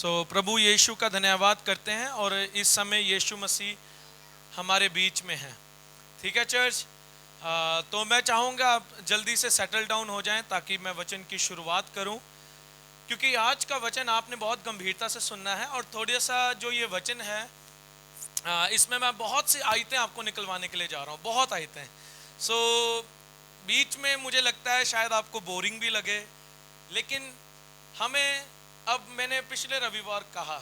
प्रभु यीशु का धन्यवाद करते हैं और इस समय यीशु मसीह हमारे बीच में है। ठीक है चर्च, तो मैं चाहूँगा आप जल्दी से सेटल डाउन हो जाएं ताकि मैं वचन की शुरुआत करूं, क्योंकि आज का वचन आपने बहुत गंभीरता से सुनना है और थोड़ा सा जो ये वचन है इसमें मैं बहुत सी आयतें आपको निकलवाने के लिए जा रहा हूँ, बहुत आयतें। बीच में मुझे लगता है शायद आपको बोरिंग भी लगे, लेकिन हमें अब मैंने पिछले रविवार कहा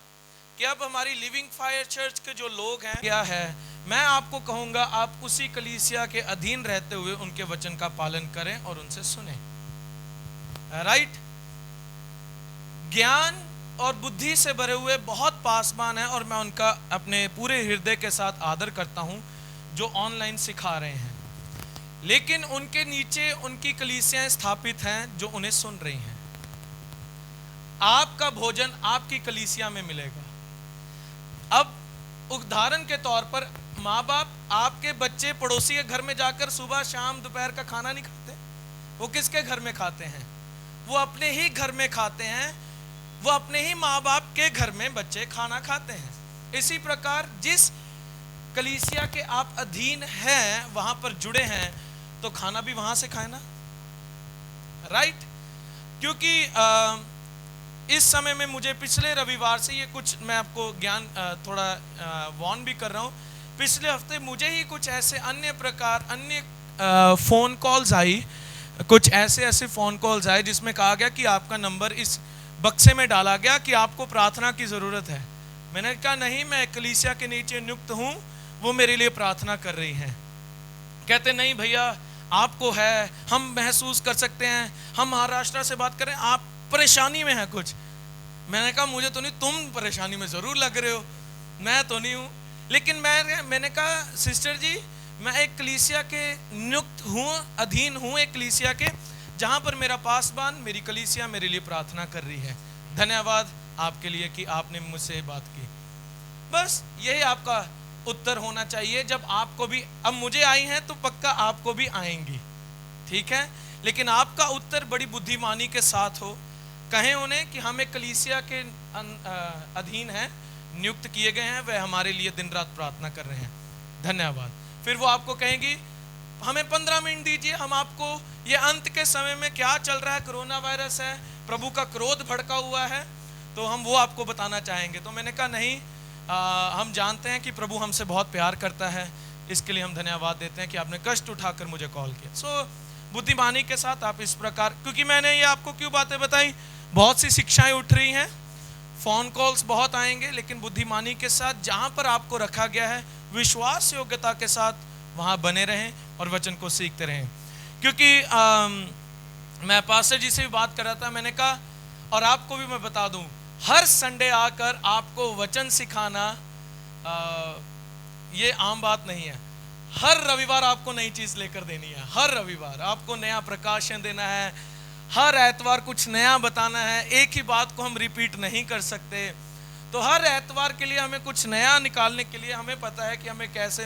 कि अब हमारी लिविंग फायर चर्च के जो लोग हैं क्या है, मैं आपको कहूँगा आप उसी कलीसिया के अधीन रहते हुए उनके वचन का पालन करें और उनसे सुने। राइट, ज्ञान और बुद्धि से भरे हुए बहुत पासवान हैं और मैं उनका अपने पूरे हृदय के साथ आदर करता हूं जो ऑनलाइन सिखा रहे हैं, लेकिन उनके नीचे उनकी कलीसियाएं स्थापित हैं जो उन्हें सुन रही हैं। आपका भोजन आपकी कलीसिया में मिलेगा। अब उदाहरण के तौर पर माँ बाप आपके बच्चे पड़ोसी के घर में जाकर सुबह शाम दोपहर का खाना नहीं खाते, वो किसके घर में खाते हैं? वो अपने ही घर में खाते हैं, वो अपने ही माँ बाप के घर में बच्चे खाना खाते हैं। इसी प्रकार जिस कलीसिया के आप अधीन हैं, वहां पर जुड़े हैं, तो खाना भी वहां से खाए ना। राइट, क्योंकि इस समय में मुझे पिछले रविवार से ये कुछ मैं आपको ज्ञान थोड़ा वार्न भी कर रहा हूँ। पिछले हफ्ते मुझे ही कुछ ऐसे अन्य फ़ोन कॉल्स आई, कुछ ऐसे फ़ोन कॉल्स आए जिसमें कहा गया कि आपका नंबर इस बक्से में डाला गया कि आपको प्रार्थना की ज़रूरत है। मैंने कहा नहीं, मैं कलीसिया के नीचे नियुक्त हूँ, वो मेरे लिए प्रार्थना कर रही हैं। कहते नहीं भैया आपको है, हम महसूस कर सकते हैं, हम महाराष्ट्र से बात करें, आप परेशानी में है कुछ। मैंने कहा मुझे तो नहीं, तुम परेशानी में ज़रूर लग रहे हो, मैं तो नहीं हूँ। लेकिन मैंने कहा सिस्टर जी, मैं एक कलीसिया के नियुक्त हूँ, अधीन हूँ एक कलीसिया के, जहाँ पर मेरा पासबान, मेरी कलीसिया मेरे लिए प्रार्थना कर रही है। धन्यवाद आपके लिए कि आपने मुझसे बात की। बस यही आपका उत्तर होना चाहिए। जब आपको भी अब मुझे आई हैं तो पक्का आपको भी आएंगी, ठीक है? लेकिन आपका उत्तर बड़ी बुद्धिमानी के साथ हो। कहें उन्हें कि हम एक कलीसिया के अधीन हैं, नियुक्त किए गए हैं, वह हमारे लिए दिन रात प्रार्थना कर रहे हैं। धन्यवाद। फिर वो आपको कहेंगी हमें 15 मिनट दीजिए, हम आपको ये अंत के समय में क्या चल रहा है, कोरोना वायरस है, प्रभु का क्रोध भड़का हुआ है, तो हम वो आपको बताना चाहेंगे। तो मैंने कहा नहीं, हम जानते हैं कि प्रभु हमसे बहुत प्यार करता है, इसके लिए हम धन्यवाद देते हैं कि आपने कष्ट उठाकर मुझे कॉल किया। बुद्धिमानी के साथ आप इस प्रकार, क्योंकि मैंने ये आपको क्यों बातें बताई, बहुत सी शिक्षाएं उठ रही हैं, फ़ोन कॉल्स बहुत आएंगे, लेकिन बुद्धिमानी के साथ जहाँ पर आपको रखा गया है विश्वास योग्यता के साथ वहाँ बने रहें और वचन को सीखते रहें। क्योंकि मैं पास्टर जी से भी बात कर रहा था, मैंने कहा और आपको भी मैं बता दूं, हर संडे आकर आपको वचन सिखाना ये आम बात नहीं है। हर रविवार आपको नई चीज़ लेकर देनी है, हर रविवार आपको नया प्रकाशन देना है, हर एतवार कुछ नया बताना है, एक ही बात को हम रिपीट नहीं कर सकते। तो हर एतवार के लिए हमें कुछ नया निकालने के लिए हमें पता है कि हमें कैसे,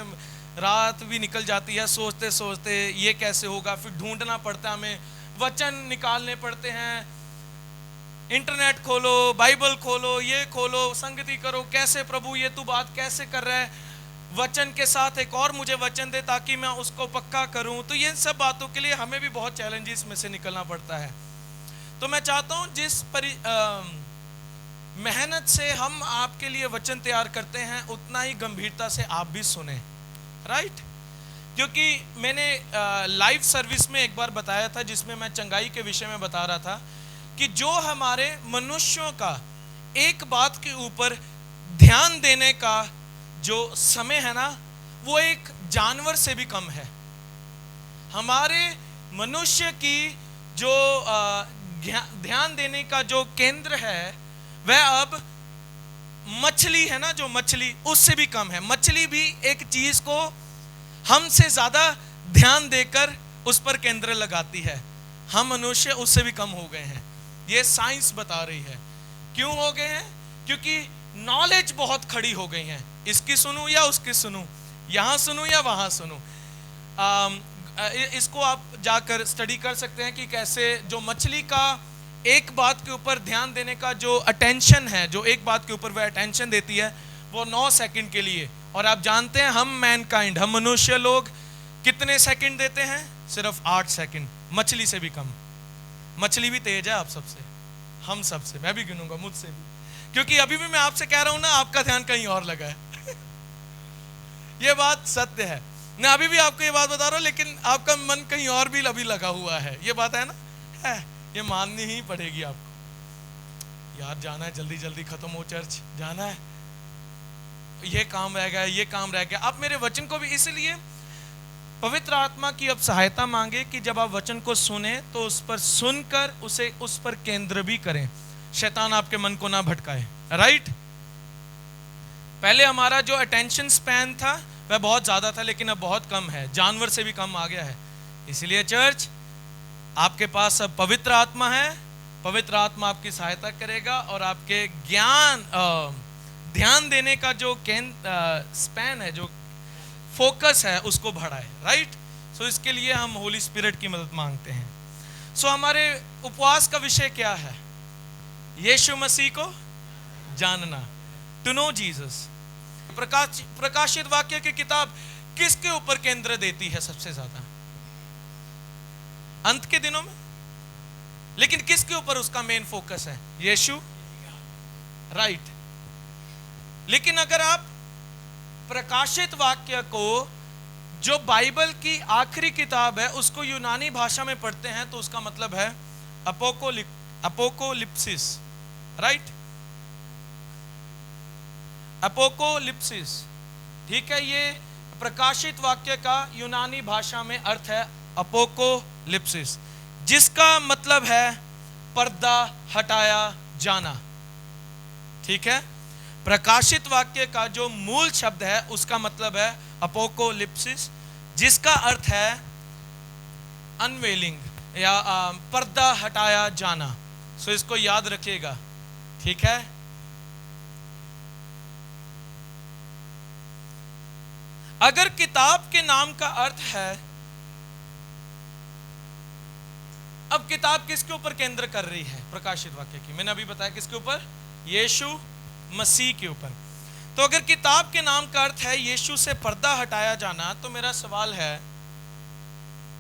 रात भी निकल जाती है सोचते सोचते ये कैसे होगा, फिर ढूंढना पड़ता है, हमें वचन निकालने पड़ते हैं, इंटरनेट खोलो, बाइबल खोलो, ये खोलो, संगति करो, कैसे प्रभु ये तू बात कैसे कर रहा है, वचन के साथ एक और मुझे वचन दे ताकि मैं उसको पक्का करूं। तो ये सब बातों के लिए हमें भी बहुत चैलेंजेस में से निकलना पड़ता है। तो मैं चाहता हूं जिस मेहनत से हम आपके लिए वचन तैयार करते हैं, उतना ही गंभीरता से आप भी सुने। राइट, क्योंकि मैंने लाइव सर्विस में एक बार बताया था, जिसमें मैं चंगाई के विषय में बता रहा था कि जो हमारे मनुष्यों का एक बात के ऊपर ध्यान देने का जो समय है ना, वो एक जानवर से भी कम है। हमारे मनुष्य की जो ध्यान देने का जो केंद्र है, वह अब मछली है ना, जो मछली उससे भी कम है। मछली भी एक चीज को हमसे ज्यादा ध्यान देकर उस पर केंद्र लगाती है, हम मनुष्य उससे भी कम हो गए हैं। ये साइंस बता रही है। क्यों हो गए हैं? क्योंकि नॉलेज बहुत खड़ी हो गई है, इसकी सुनूं या उसकी सुनूं, यहाँ सुनूं या वहाँ सुनूं। इसको आप जाकर स्टडी कर सकते हैं कि कैसे जो मछली का एक बात के ऊपर ध्यान देने का जो अटेंशन है, जो एक बात के ऊपर वह अटेंशन देती है, वो 9 सेकंड के लिए। और आप जानते हैं हम मैनकाइंड, हम मनुष्य लोग कितने सेकंड देते हैं? सिर्फ 8 सेकंड, मछली से भी कम। मछली भी तेज है आप सबसे, हम सबसे, मैं भी गिनूंगा मुझसे भी, क्योंकि अभी भी मैं आपसे कह रहा हूं ना, आपका ध्यान कहीं और लगा है। ये बात सत्य है, मैं अभी भी आपको ये बात बता रहा हूं, लेकिन आपका मन कहीं और भी अभी लगा हुआ है। ये बात है ना, है, ये माननी ही पड़ेगी आपको। यार जाना है, जल्दी जल्दी खत्म हो, चर्च जाना है, ये काम रह गया, ये काम रह गया। आप मेरे वचन को भी इसलिए पवित्र आत्मा की अब सहायता मांगे कि जब आप वचन को सुने तो उस पर सुनकर उसे उस पर केंद्र भी करें, शैतान आपके मन को ना भटकाए। राइट, पहले हमारा जो अटेंशन स्पैन था वह बहुत ज्यादा था, लेकिन अब बहुत कम है, जानवर से भी कम आ गया है। इसलिए चर्च, आपके पास अब पवित्र आत्मा है, पवित्र आत्मा आपकी सहायता करेगा और आपके ज्ञान ध्यान देने का जो स्पैन है, जो फोकस है, उसको बढ़ाए। राइट, सो इसके लिए हम होली स्पिरिट की मदद मांगते हैं। सो हमारे उपवास का विषय क्या है? यीशु मसीह को जानना, टू नो जीसस। प्रकाशित वाक्य की किताब किसके ऊपर केंद्र देती है सबसे ज्यादा? अंत के दिनों में, लेकिन किसके ऊपर उसका मेन फोकस है? यीशु। राइट, लेकिन अगर आप प्रकाशित वाक्य को, जो बाइबल की आखिरी किताब है, उसको यूनानी भाषा में पढ़ते हैं तो उसका मतलब है अपोकोलिप्सिस। राइट, अपोकोलिप्सिस, ठीक है। ये प्रकाशित वाक्य का यूनानी भाषा में अर्थ है अपोकोलिप्सिस, जिसका मतलब है पर्दा हटाया जाना। ठीक है, प्रकाशित वाक्य का जो मूल शब्द है उसका मतलब है अपोकोलिप्सिस, जिसका अर्थ है अनवेलिंग या पर्दा हटाया जाना। सो इसको याद रखिएगा, ठीक है। अगर किताब के नाम का अर्थ है, अब किताब किसके ऊपर केंद्र कर रही है? प्रकाशित वाक्य की, मैंने अभी बताया किसके ऊपर? यीशु मसीह के ऊपर। तो अगर किताब के नाम का अर्थ है यीशु से पर्दा हटाया जाना, तो मेरा सवाल है,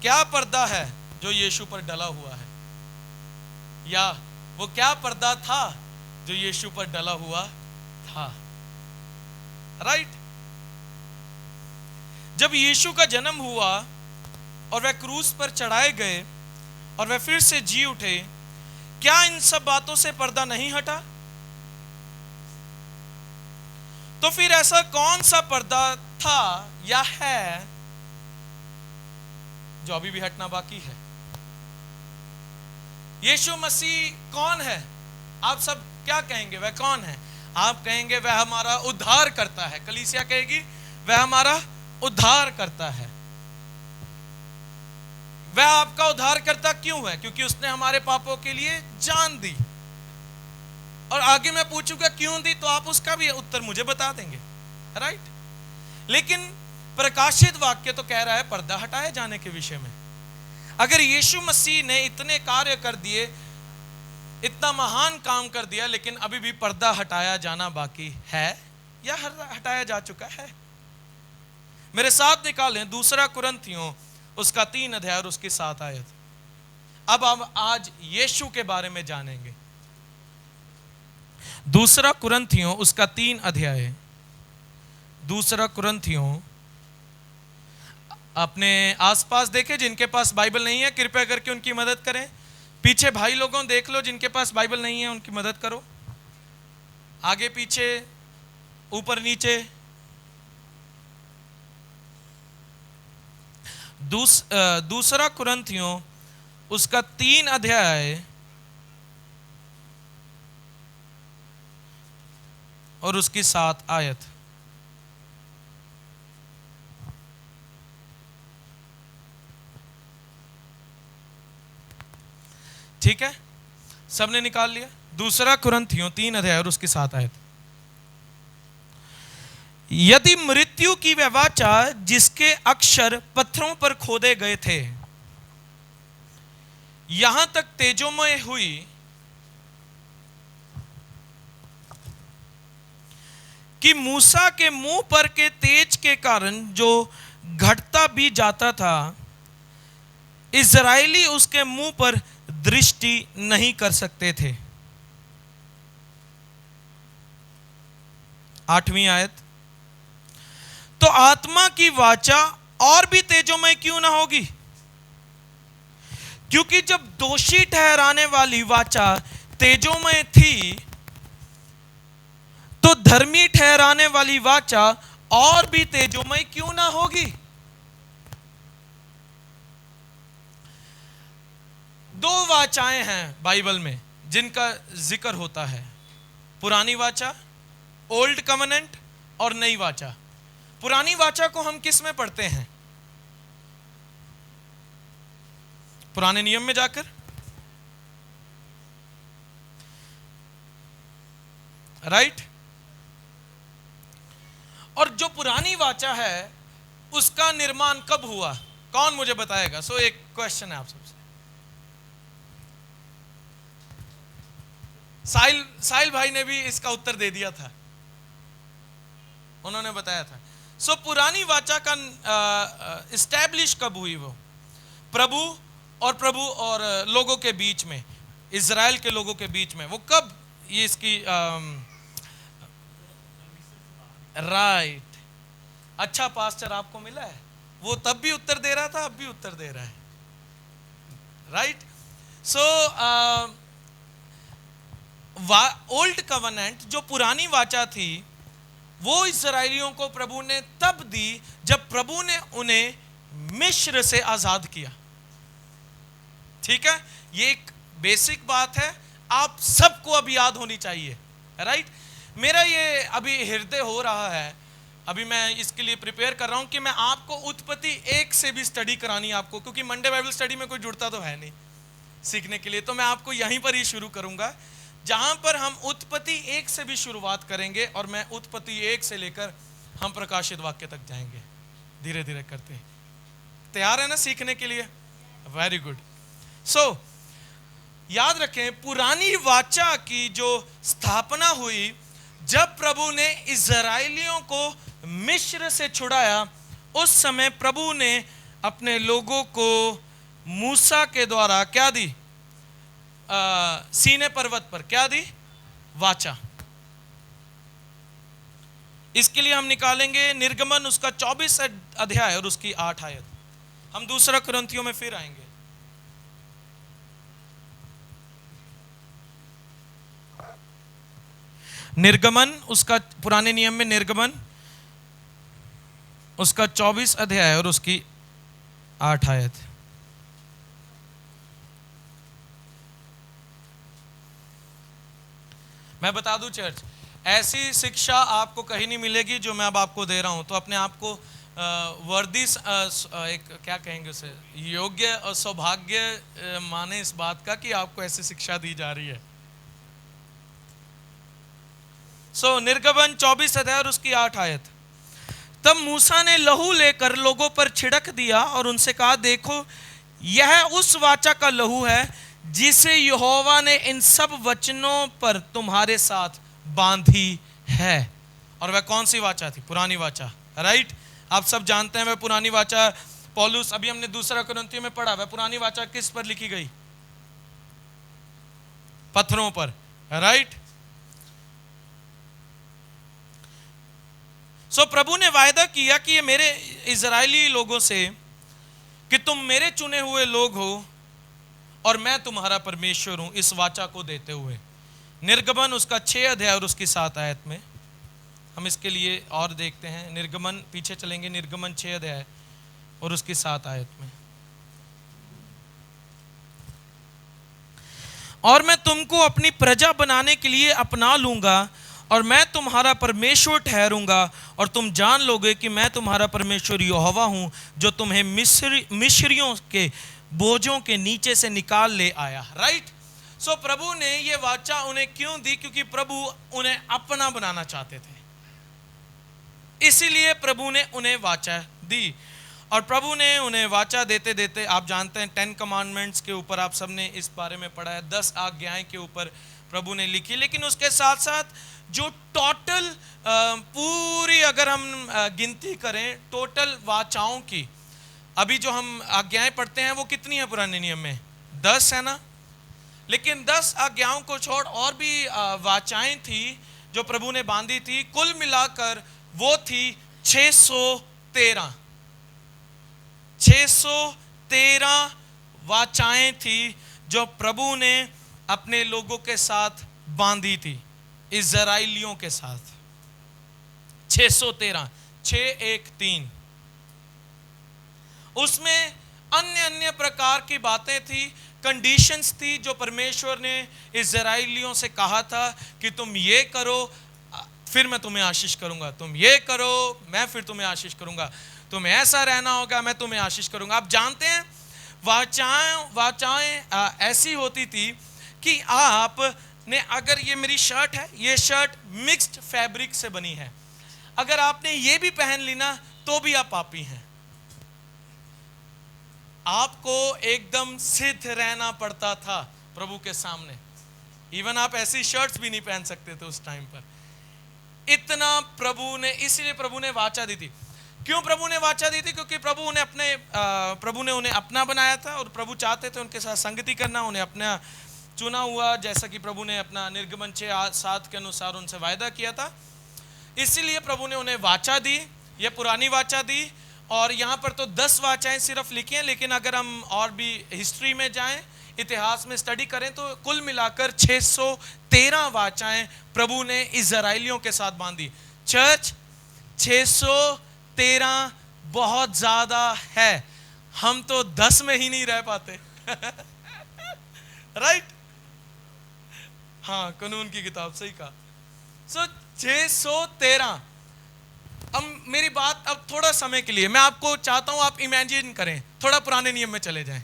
क्या पर्दा है जो यीशु पर डला हुआ है? या वो क्या पर्दा था जो यीशु पर डला हुआ था? राइट, जब यीशु का जन्म हुआ और वह क्रूस पर चढ़ाए गए और वह फिर से जी उठे, क्या इन सब बातों से पर्दा नहीं हटा? तो फिर ऐसा कौन सा पर्दा था या है जो अभी भी हटना बाकी है? यीशु मसीह कौन है? आप सब क्या कहेंगे, वह कौन है? आप कहेंगे वह हमारा उद्धार करता है। कलीसिया कहेगी वह हमारा उद्धार करता है। वह आपका उद्धार करता क्यों है? क्योंकि उसने हमारे पापों के लिए जान दी। और आगे मैं पूछूंगा क्यों दी, तो आप उसका भी उत्तर मुझे बता देंगे। राइट, लेकिन प्रकाशित वाक्य तो कह रहा है पर्दा हटाए जाने के विषय में। अगर यीशु मसीह ने इतने कार्य कर दिए, इतना महान काम कर दिया, लेकिन अभी भी पर्दा हटाया जाना बाकी है या हटाया जा चुका है? मेरे साथ निकालें 2 कुरिन्थियों उसका 3 अध्याय और उसकी 7 आयत। अब हम आज यीशु के बारे में जानेंगे। 2 कुरिन्थियों उसका 3 अध्याय। 2 कुरिन्थियों, अपने आसपास देखें, जिनके पास बाइबल नहीं है कृपया करके उनकी मदद करें। पीछे भाई लोगों देख लो, जिनके पास बाइबल नहीं है उनकी मदद करो। आगे पीछे ऊपर नीचे। 2 कुरिन्थियों उसका 3 अध्याय और उसकी 7 आयत। ठीक है, सबने निकाल लिया? 2 कुरिन्थियों 3 अध्याय और उसकी 7 आयत। यदि मृत्यु की वह वाचा जिसके अक्षर पत्थरों पर खोदे गए थे यहां तक तेजोमय हुई, कि मूसा के मुंह पर के तेज के कारण जो घटता भी जाता था, इजराइली उसके मुंह पर दृष्टि नहीं कर सकते थे। 8वीं आयत, तो आत्मा की वाचा और भी तेजोमय क्यों ना होगी, क्योंकि जब दोषी ठहराने वाली वाचा तेजोमय थी, तो धर्मी ठहराने वाली वाचा और भी तेजोमय क्यों ना होगी। दो वाचाएं हैं बाइबल में जिनका जिक्र होता है, पुरानी वाचा, ओल्ड कवेनेंट, और नई वाचा। पुरानी वाचा को हम किस में पढ़ते हैं? पुराने नियम में जाकर, राइट। और जो पुरानी वाचा है उसका निर्माण कब हुआ, कौन मुझे बताएगा? सो एक क्वेश्चन है आप सबसे। साहिल भाई ने भी इसका उत्तर दे दिया था, उन्होंने बताया था। सो पुरानी वाचा का इस्टेब्लिश कब हुई? वो प्रभु और लोगों के बीच में, इजराइल के लोगों के बीच में। वो कब ये इसकी राइट। अच्छा पास्टर आपको मिला है, वो तब भी उत्तर दे रहा था, अब भी उत्तर दे रहा है, राइट। सो ओल्ड कवेनेंट, जो पुरानी वाचा थी, वो इस्राएलियों को प्रभु ने तब दी जब प्रभु ने उन्हें मिस्र से आजाद किया। ठीक है, ये एक बेसिक बात है, आप सबको अभी याद होनी चाहिए, राइट। मेरा ये अभी हृदय हो रहा है, अभी मैं इसके लिए प्रिपेयर कर रहा हूं कि मैं आपको उत्पत्ति 1 से भी स्टडी करानी है आपको, क्योंकि मंडे बाइबल स्टडी में कोई जुड़ता तो है नहीं सीखने के लिए, तो मैं आपको यहीं पर ही शुरू करूंगा, जहां पर हम उत्पत्ति 1 से भी शुरुआत करेंगे, और मैं उत्पत्ति 1 से लेकर हम प्रकाशित वाक्य तक जाएंगे धीरे धीरे करते। तैयार है ना सीखने के लिए? Very good. सो याद रखें, पुरानी वाचा की जो स्थापना हुई जब प्रभु ने इजराइलियों को मिस्र से छुड़ाया, उस समय प्रभु ने अपने लोगों को मूसा के द्वारा क्या दी? सीने पर्वत पर क्या दी? वाचा। इसके लिए हम निकालेंगे निर्गमन उसका 24 अध्याय और उसकी 8 आयत। हम दूसरा कुरिन्थियों में फिर आएंगे। निर्गमन उसका, पुराने नियम में निर्गमन उसका 24 अध्याय और उसकी 8 आयत। मैं बता दूं चर्च, ऐसी शिक्षा आपको कहीं नहीं मिलेगी जो मैं अब आपको दे रहा हूं। तो अपने आप को वर्दी एक क्या कहेंगे उसे, योग्य और सौभाग्य माने इस बात का कि आपको ऐसी शिक्षा दी जा रही है। सो निर्गमन 24 अध्याय और उसकी 8 आयत। तब मूसा ने लहू लेकर लोगों पर छिड़क दिया और उनसे कहा, देखो यह उस वाचा का लहू है जिसे यहोवा ने इन सब वचनों पर तुम्हारे साथ बांधी है। और वह कौन सी वाचा थी? पुरानी वाचा, राइट। आप सब जानते हैं वह पुरानी वाचा, पौलुस, अभी हमने दूसरा कुरिन्थियों में पढ़ा, वह पुरानी वाचा किस पर लिखी गई? पत्थरों पर, राइट। सो प्रभु ने वायदा किया कि ये मेरे इजरायली लोगों से कि तुम मेरे चुने हुए लोग हो और मैं तुम्हारा परमेश्वर हूं, इस वाचा को देते हुए। निर्गमन उसका 6 अध्याय और उसकी 7 आयत में हम इसके लिए और देखते हैं। निर्गमन, पीछे चलेंगे, निर्गमन 6 अध्याय और उसकी 7 आयत में। और मैं तुमको अपनी प्रजा बनाने के लिए अपना लूंगा और मैं तुम्हारा परमेश्वर ठहरूंगा और तुम जान लोगे कि मैं तुम्हारा परमेश्वर यहोवा हूं, जो तुम्हें मिस्रियों के बोझों के नीचे से निकाल ले आया। राइट। सो प्रभु ने ये वाचा उन्हें क्यों दी? क्योंकि प्रभु उन्हें अपना बनाना चाहते थे, इसीलिए प्रभु ने उन्हें वाचा दी। और प्रभु ने उन्हें वाचा देते देते, आप जानते हैं 10 कमांडमेंट्स के ऊपर आप सबने इस बारे में पढ़ा है, 10 आज्ञाएं के ऊपर प्रभु ने लिखी। लेकिन उसके साथ साथ जो टोटल पूरी अगर हम गिनती करें टोटल वाचाओं की, अभी जो हम आज्ञाएं पढ़ते हैं वो कितनी है पुराने नियम में? 10 है ना। लेकिन 10 आज्ञाओं को छोड़ और भी वाचाएं थी जो प्रभु ने बांधी थी, कुल मिलाकर वो थी 613। 613 वाचाएं थी जो प्रभु ने अपने लोगों के साथ बांधी थी, इज़राइलियों के साथ। 613, 613। उसमें अन्य अन्य प्रकार की बातें थी, कंडीशंस थी जो परमेश्वर ने इज़राइलियों से कहा था कि तुम ये करो फिर मैं तुम्हें आशीष करूंगा, तुम ये करो मैं फिर तुम्हें आशीष करूंगा, तुम्हें ऐसा रहना होगा मैं तुम्हें आशीष करूंगा। आप जानते हैं वाचाएं ऐसी होती थी कि आप ने, अगर ये मेरी शर्ट है, ये शर्ट मिक्स्ड फैब्रिक से बनी है, अगर आपने ये भी पहन ली ना तो भी आप पापी हैं। आपको एकदम सिद्ध रहना पड़ता था प्रभु के सामने। इवन आप ऐसी शर्ट्स भी नहीं पहन सकते थे उस टाइम पर, इतना प्रभु ने, इसीलिए प्रभु ने वाचा दी थी। क्यों प्रभु ने वाचा दी थी? क्योंकि प्रभु ने उन्हें अपना बनाया था और प्रभु चाहते थे उनके साथ संगति करना, उन्हें अपना चुना हुआ, जैसा कि प्रभु ने अपना निर्गमन 6:7 के अनुसार उनसे वायदा किया था। इसीलिए प्रभु ने उन्हें वाचा दी, यह पुरानी वाचा दी। और यहाँ पर तो 10 वाचाएं सिर्फ लिखी हैं, लेकिन अगर हम और भी हिस्ट्री में जाएं, इतिहास में स्टडी करें तो कुल मिलाकर 613 वाचाएं प्रभु ने इज़राइलियों के साथ बांधी। चर्च, 613 बहुत ज्यादा है, हम तो 10 में ही नहीं रह पाते। राइट? हाँ, कानून की किताब, सही कहा। 613। अब मेरी बात, अब थोड़ा समय के लिए मैं आपको चाहता हूं आप इमेजिन करें, थोड़ा पुराने नियम में चले जाएं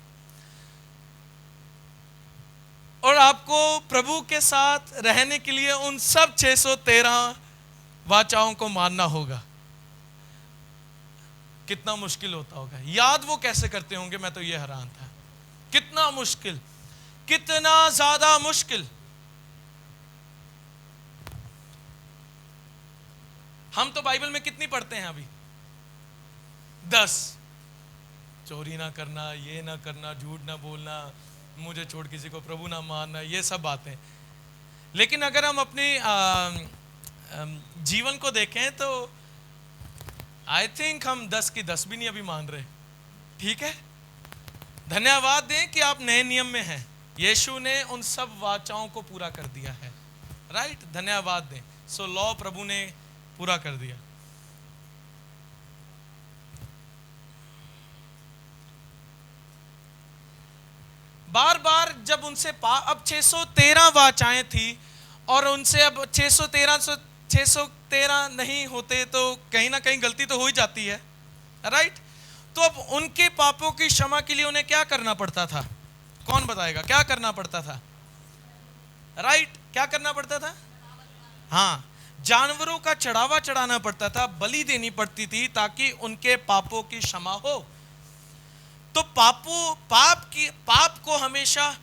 और आपको प्रभु के साथ रहने के लिए उन सब 613 वाचाओं को मानना होगा। कितना मुश्किल होता होगा, याद वो कैसे करते होंगे, मैं तो ये हैरान था। कितना मुश्किल, कितना ज्यादा मुश्किल। हम तो बाइबल में कितनी पढ़ते हैं अभी? 10। चोरी ना करना, ये ना करना, झूठ ना बोलना, मुझे छोड़ किसी को प्रभु ना मानना, ये सब बातें। लेकिन अगर हम अपनी जीवन को देखें तो आई थिंक हम 10 की 10 भी नहीं अभी मान रहे। ठीक है, धन्यवाद दें कि आप नए नियम में हैं, यीशु ने उन सब वाचाओं को पूरा कर दिया है। राइट, धन्यवाद दें। सो लॉ प्रभु ने पूरा कर दिया। बार बार जब उनसे अब 613 वाचाएं थी और उनसे अब 613 नहीं होते तो कहीं ना कहीं गलती तो हो ही जाती है। राइट? तो अब उनके पापों की क्षमा के लिए उन्हें क्या करना पड़ता था? कौन बताएगा क्या करना पड़ता था? राइट, क्या करना पड़ता था? हाँ, जानवरों का चढ़ावा चढ़ाना पड़ता था, बलि देनी पड़ती थी ताकि उनके पापों की क्षमा हो। तो पाप को हमेशा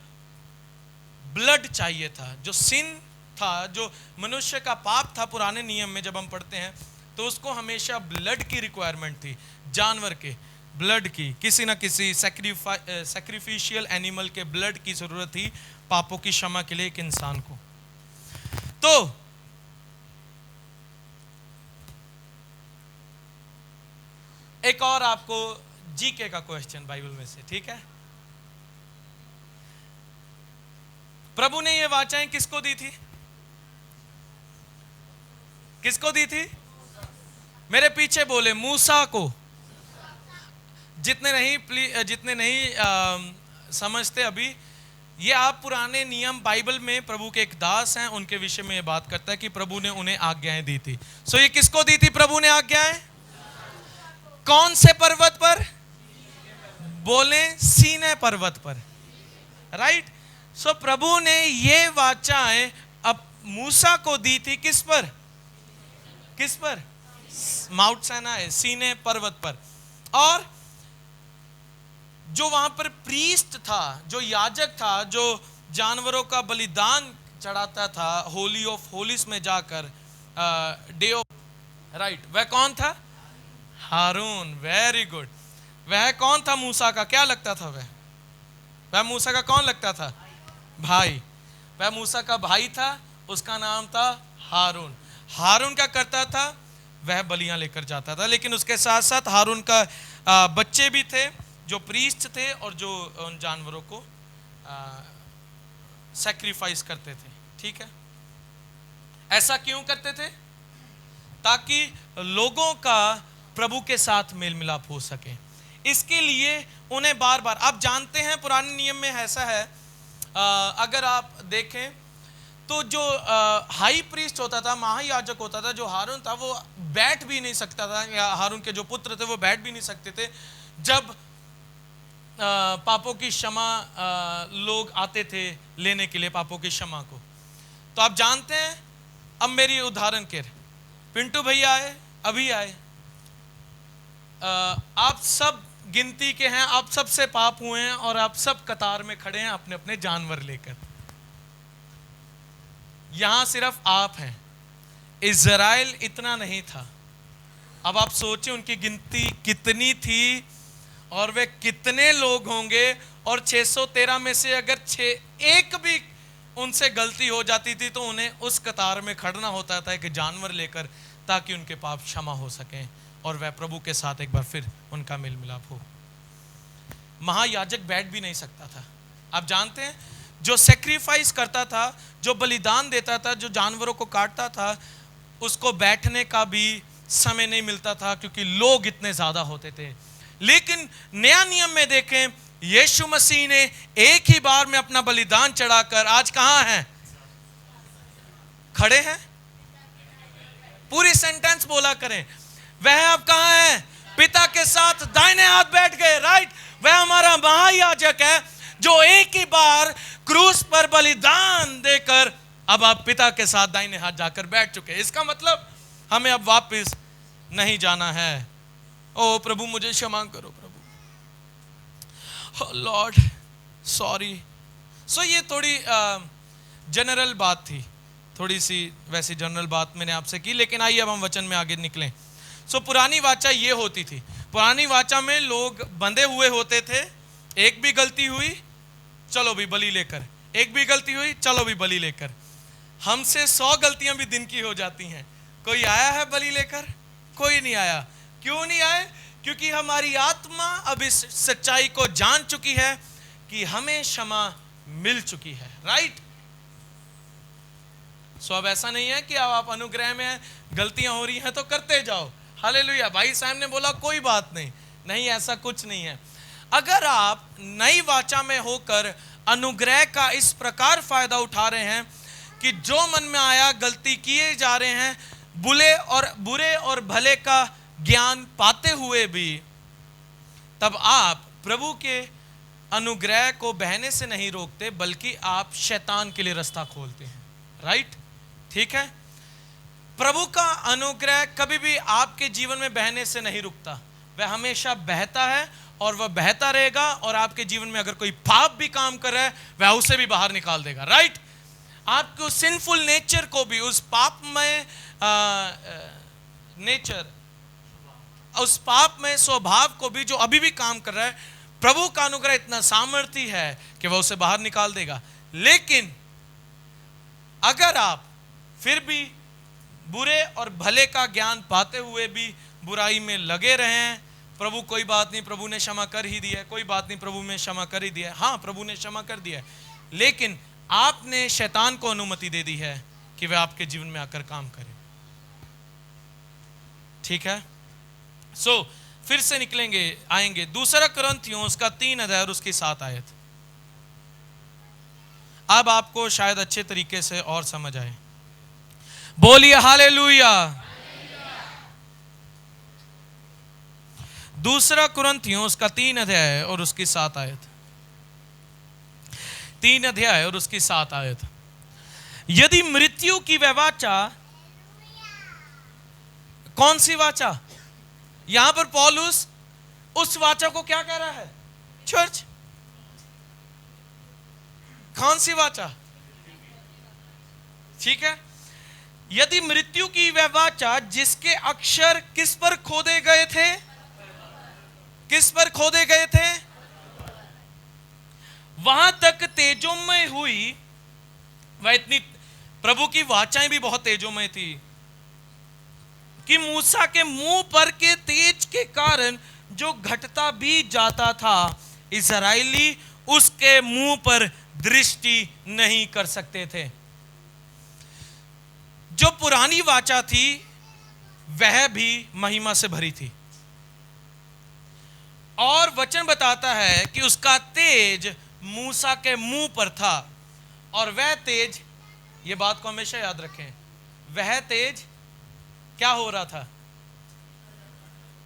ब्लड चाहिए था। जो सिन था, जो मनुष्य का पाप था पुराने नियम में जब हम पढ़ते हैं तो उसको हमेशा ब्लड की रिक्वायरमेंट थी, जानवर के ब्लड की, किसी ना किसी सैक्रिफिशियल एनिमल के ब्लड की जरूरत थी पापों की क्षमा के लिए एक इंसान को। तो एक और आपको जीके का क्वेश्चन बाइबल में से, ठीक है? प्रभु ने ये वाचाएं किसको दी थी? किसको दी थी? मेरे पीछे बोले, मूसा को। जितने नहीं समझते अभी, ये आप पुराने नियम बाइबल में प्रभु के एक दास हैं, उनके विषय में ये बात करता है कि प्रभु ने उन्हें आज्ञाएं दी थी। सो ये किसको दी थी प्रभु ने आज्ञाएं? कौन से पर्वत पर? बोले, सीनै पर्वत पर। राइट? सो प्रभु ने ये वाचाएं अब मूसा को दी थी किस पर? किस पर? माउंट सिनाई, सीनै पर्वत पर। और जो वहां पर प्रीस्ट था, जो याजक था, जो जानवरों का बलिदान चढ़ाता था होली ऑफ होलीज में जाकर, डे ऑफ, राइट, वह कौन था? हारून। Very good. वह कौन था मूसा का? क्या लगता था वह मूसा का कौन लगता था? भाई। वह मूसा का भाई था, उसका नाम था हारून। हारून क्या करता था? वह बलियां लेकर जाता था, लेकिन उसके साथ साथ हारून का बच्चे भी थे जो प्रीस्ट थे और जो उन जानवरों को सैक्रिफाइस करते थे। ठीक है, ऐसा क्यों करते थे? ताकि लोगों का प्रभु के साथ मेल मिलाप हो सके। इसके लिए उन्हें बार बार, आप जानते हैं पुराने नियम में ऐसा है, अगर आप देखें तो जो हाई प्रीस्ट होता था, महायाजक होता था, जो हारून था, वो बैठ भी नहीं सकता था, या हारून के जो पुत्र थे वो बैठ भी नहीं सकते थे जब पापों की क्षमा लोग आते थे लेने के लिए पापों की क्षमा को। तो आप जानते हैं, अब मेरी उदाहरण के, पिंटू भैया आए, अभी आए, आप सब गिनती के हैं, आप सबसे पाप हुए हैं और आप सब कतार में खड़े हैं अपने अपने जानवर लेकर। यहां सिर्फ आप हैं। इज़राइल इतना नहीं था। अब आप सोचें उनकी गिनती कितनी थी और वे कितने लोग होंगे, और 613 में से अगर एक भी उनसे गलती हो जाती थी तो उन्हें उस कतार में खड़ना होता था कि जानवर लेकर, ताकि उनके पाप क्षमा हो सकें और वह प्रभु के साथ एक बार फिर उनका मेल मिलाप हो। महायाजक बैठ भी नहीं सकता था। आप जानते हैं, जो सैक्रिफाइस करता था, जो बलिदान देता था, जो जानवरों को काटता था, उसको बैठने का भी समय नहीं मिलता था क्योंकि लोग इतने ज्यादा होते थे। लेकिन नया नियम में देखें, यीशु मसीह ने एक ही बार में अपना बलिदान चढ़ाकर आज कहां हैं? खड़े हैं। पूरी सेंटेंस बोला करें, वह अब कहां है? पिता के साथ दाहिने हाथ बैठ गए। राइट, वह हमारा महायाजक है जो एक ही बार क्रूस पर बलिदान देकर अब आप पिता के साथ दाहिने हाथ जाकर बैठ चुके हैं। इसका मतलब हमें अब वापस नहीं जाना है। ओ प्रभु मुझे क्षमा करो प्रभु, लॉर्ड सॉरी। सो ये थोड़ी जनरल बात थी, थोड़ी सी वैसी जनरल बात मैंने आपसे की, लेकिन आइए अब हम वचन में आगे निकलें। सो पुरानी वाचा ये होती थी, पुरानी वाचा में लोग बंधे हुए होते थे। एक भी गलती हुई चलो भी बलि लेकर, एक भी गलती हुई चलो भी बलि लेकर। हमसे 100 गलतियां भी दिन की हो जाती हैं। कोई आया है बलि लेकर? कोई नहीं आया। क्यों नहीं आए? क्योंकि हमारी आत्मा अब इस सच्चाई को जान चुकी है कि हमें क्षमा मिल चुकी है। राइट। सो अब ऐसा नहीं है कि अब आप अनुग्रह में हैं, गलतियां हो रही हैं तो करते जाओ। हालेलुया। भाई साहब ने बोला कोई बात नहीं, नहीं ऐसा कुछ नहीं है। अगर आप नई वाचा में होकर अनुग्रह का इस प्रकार फायदा उठा रहे हैं कि जो मन में आया गलती किए जा रहे हैं, बुरे और भले का ज्ञान पाते हुए भी, तब आप प्रभु के अनुग्रह को बहने से नहीं रोकते, बल्कि आप शैतान के लिए रास्ता खोलते हैं। राइट, ठीक है। प्रभु का अनुग्रह कभी भी आपके जीवन में बहने से नहीं रुकता, वह हमेशा बहता है और वह बहता रहेगा। और आपके जीवन में अगर कोई पाप भी काम कर रहा है, वह उसे भी बाहर निकाल देगा। राइट। आपको सिंफुल नेचर को भी, उस पापमय नेचर, उस पापमय स्वभाव को भी जो अभी भी काम कर रहा है, प्रभु का अनुग्रह इतना सामर्थ्य है कि वह उसे बाहर निकाल देगा। लेकिन अगर आप फिर भी बुरे और भले का ज्ञान पाते हुए भी बुराई में लगे रहें, प्रभु कोई बात नहीं, प्रभु ने क्षमा कर ही दिया है, कोई बात नहीं, प्रभु ने क्षमा कर ही दिया है। हाँ, प्रभु ने क्षमा कर दिया है, लेकिन आपने शैतान को अनुमति दे दी है कि वह आपके जीवन में आकर काम करे। ठीक है। सो फिर से निकलेंगे, आएंगे 2 कुरिन्थियों उसका 3 अध्याय और उसकी 7 आयत। अब आपको शायद अच्छे तरीके से और समझ आए। बोलिए हालेलुया। 2 कुरिन्थियों उसका 3 अध्याय और उसकी 7 आयत। 3 अध्याय और उसकी 7 आयत। यदि मृत्यु की वह वाचा, कौन सी वाचा? यहां पर पौलुस उस वाचा को क्या कह रहा है? चर्च। कौन सी वाचा? ठीक है। यदि मृत्यु की वह वाचा जिसके अक्षर किस पर खोदे गए थे, किस पर खोदे गए थे, वहां तक तेजोमय हुई, वह इतनी, प्रभु की वाचाएं भी बहुत तेजोमय थी कि मूसा के मुंह पर के तेज के कारण जो घटता भी जाता था, इस्राएली उसके मुंह पर दृष्टि नहीं कर सकते थे। जो पुरानी वाचा थी वह भी महिमा से भरी थी, और वचन बताता है कि उसका तेज मूसा के मुंह पर था, और वह तेज, ये बात को हमेशा याद रखें, वह तेज क्या हो रहा था,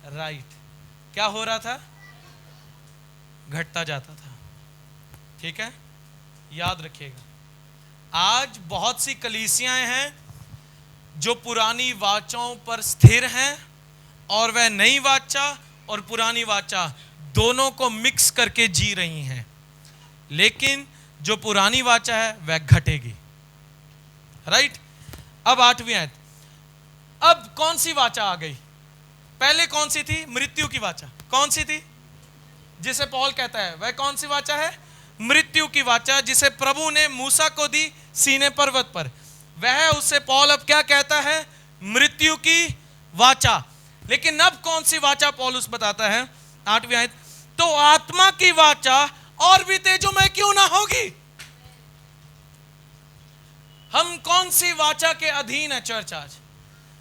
राइट, क्या हो रहा था, घटता जाता था। ठीक है, याद रखिएगा। आज बहुत सी कलीसियां हैं जो पुरानी वाचाओं पर स्थिर हैं, और वह नई वाचा और पुरानी वाचा दोनों को मिक्स करके जी रही हैं, लेकिन जो पुरानी वाचा है वह घटेगी। राइट। अब 8वीं आयत, अब कौन सी वाचा आ गई? पहले कौन सी थी? मृत्यु की वाचा। कौन सी थी जिसे पौल कहता है, वह कौन सी वाचा है? मृत्यु की वाचा, जिसे प्रभु ने मूसा को दी सीने पर्वत पर। वह उससे पौल अब क्या कहता है? मृत्यु की वाचा। लेकिन अब कौन सी वाचा पौलुस बताता है? 8वीं आयत, तो आत्मा की वाचा और भी तेजोमय क्यों ना होगी? हम कौन सी वाचा के अधीन है चर्च आज?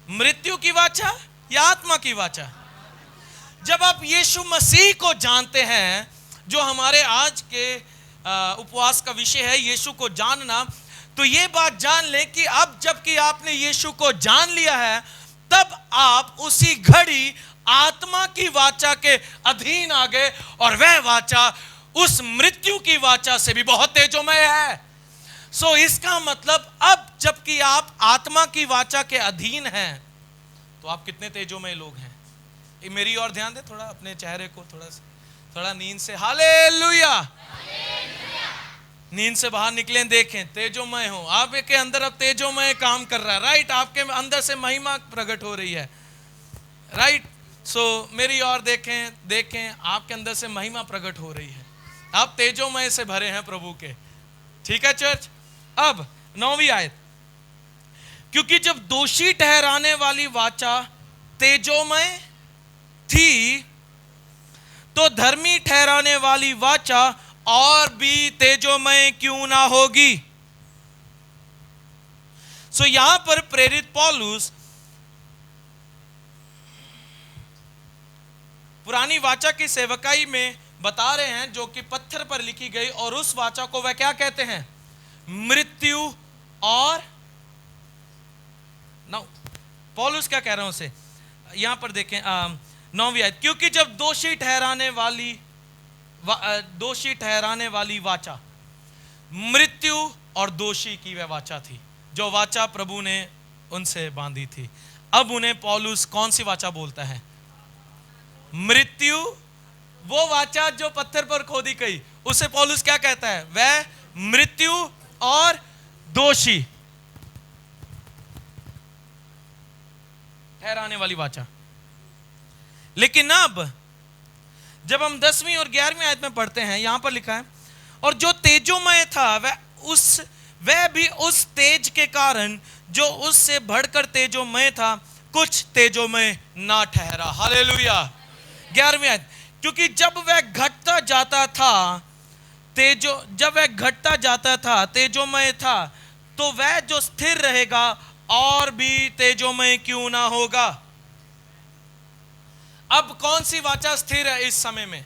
मृत्यु की वाचा या आत्मा की वाचा? जब आप यीशु मसीह को जानते हैं, जो हमारे आज के उपवास का विषय है, यीशु को जानना, तो ये बात जान लें कि अब जबकि आपने यीशु को जान लिया है, तब आप उसी घड़ी आत्मा की वाचा के अधीन आ गए, और वह वाचा उस मृत्यु की वाचा से भी बहुत तेजोमय है। सो इसका मतलब अब जबकि आप आत्मा की वाचा के अधीन हैं, तो आप कितने तेजोमय लोग हैं। मेरी ओर ध्यान दें, थोड़ा अपने चेहरे को थोड़ा नींद से, हालेलुया, नींद से बाहर निकलें, देखें तेजोमय हो। आपके अंदर अब तेजोमय काम कर रहा है। राइट, आपके अंदर से महिमा प्रकट हो रही है। राइट, सो मेरी ओर देखें, आपके अंदर से महिमा प्रकट हो रही है। आप तेजोमय से भरे हैं प्रभु के। ठीक है चर्च। अब 9वीं आयत, क्योंकि जब दोषी ठहराने वाली वाचा तेजोमय थी, तो धर्मी ठहराने वाली वाचा और भी तेजोमय क्यों ना होगी। सो यहां पर प्रेरित पौलुस पुरानी वाचा की सेवकाई में बता रहे हैं, जो कि पत्थर पर लिखी गई, और उस वाचा को वह क्या कहते हैं? मृत्यु। और नौ पौलुस क्या कह रहे हैं उसे, यहां पर देखें 9वीं आयत, क्योंकि जब दोषी ठहराने वाली वाचा मृत्यु और दोषी की वह वाचा थी, जो वाचा प्रभु ने उनसे बांधी थी। अब उन्हें पौलुस कौन सी वाचा बोलता है? मृत्यु। वो वाचा जो पत्थर पर खोदी गई, उसे पौलुस क्या कहता है? वह मृत्यु और दोषी ठहराने वाली वाचा। लेकिन अब जब हम 10वीं और 11वीं आयत में पढ़ते हैं, यहां पर लिखा है, और जो तेजोमय था वह भी उस तेज के कारण जो उससे बढ़कर तेजोमय था, कुछ तेजोमय ना ठहरा। हालेलुया। 11वीं आयत, क्योंकि जब वह घटता जाता था तेजोमय था, तो वह जो स्थिर रहेगा और भी तेजोमय क्यों ना होगा। अब कौन सी वाचा स्थिर है इस समय में?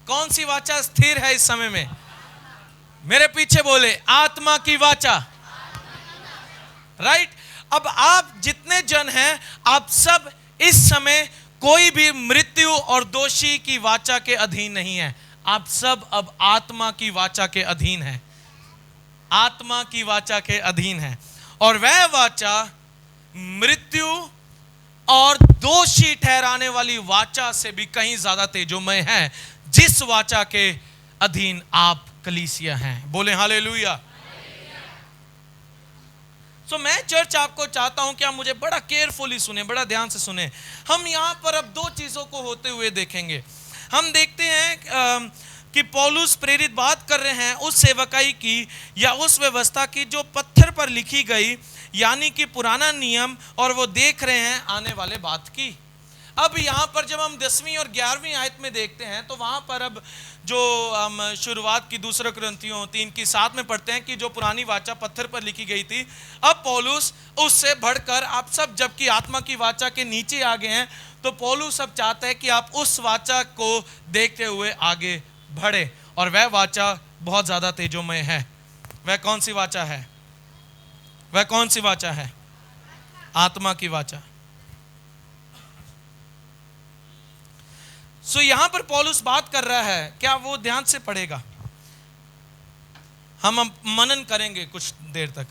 कौन सी वाचा स्थिर है इस समय में? मेरे पीछे बोले, आत्मा की वाचा। राइट। अब आप जितने जन हैं, आप सब इस समय कोई भी मृत्यु और दोषी की वाचा के अधीन नहीं है। आप सब अब आत्मा की वाचा के अधीन हैं। आत्मा की वाचा के अधीन है, और वह वाचा मृत्यु और दोषी ठहराने वाली वाचा से भी कहीं ज्यादा तेजोमय है, जिस वाचा के अधीन आप कलीसिया हैं। बोले हालेलुया। सो मैं चर्च आपको चाहता हूं कि आप मुझे बड़ा केयरफुली सुने, बड़ा ध्यान से सुने। हम यहां पर अब दो चीजों को होते हुए देखेंगे। हम देखते हैं कि पौलुस प्रेरित बात कर रहे हैं उस सेवकाई की या उस व्यवस्था की जो पत्थर पर लिखी गई, यानी कि पुराना नियम, और वो देख रहे हैं आने वाले बात की। अब यहाँ पर जब हम 10वीं और 11वीं आयत में देखते हैं तो वहाँ पर अब जो हम शुरुआत की 2 कुरिन्थियों 3:7 में पढ़ते हैं कि जो पुरानी वाचा पत्थर पर लिखी गई थी, अब पौलुस उससे बढ़कर आप सब जबकि आत्मा की वाचा के नीचे आ गए हैं, तो पौलुस अब चाहता है कि आप उस वाचा को देखते हुए आगे बढ़े, और वह वाचा बहुत ज़्यादा तेजोमय है। वह कौन सी वाचा है? वह कौन सी वाचा है? आत्मा की वाचा। सो यहां पर पौलुस बात कर रहा है, क्या वो ध्यान से पढ़ेगा? हम मनन करेंगे कुछ देर तक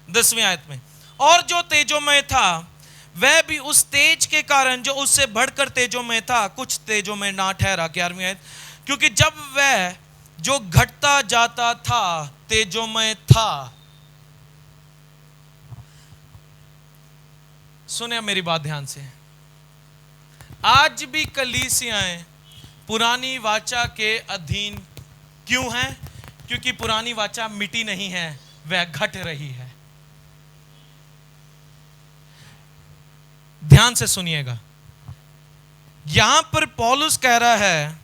10वीं आयत में। और जो तेजोमय था वह भी उस तेज के कारण जो उससे बढ़कर तेजोमय था कुछ तेजोमय ना ठहरा। 11वीं आयत, क्योंकि जब वह जो घटता जाता था तेजोमय था। सुने मेरी बात ध्यान से। आज भी कलीसियाएं पुरानी वाचा के अधीन क्यों हैं? क्योंकि पुरानी वाचा मिटी नहीं है, वह घट रही है। ध्यान से सुनिएगा, यहां पर पौलुस कह रहा है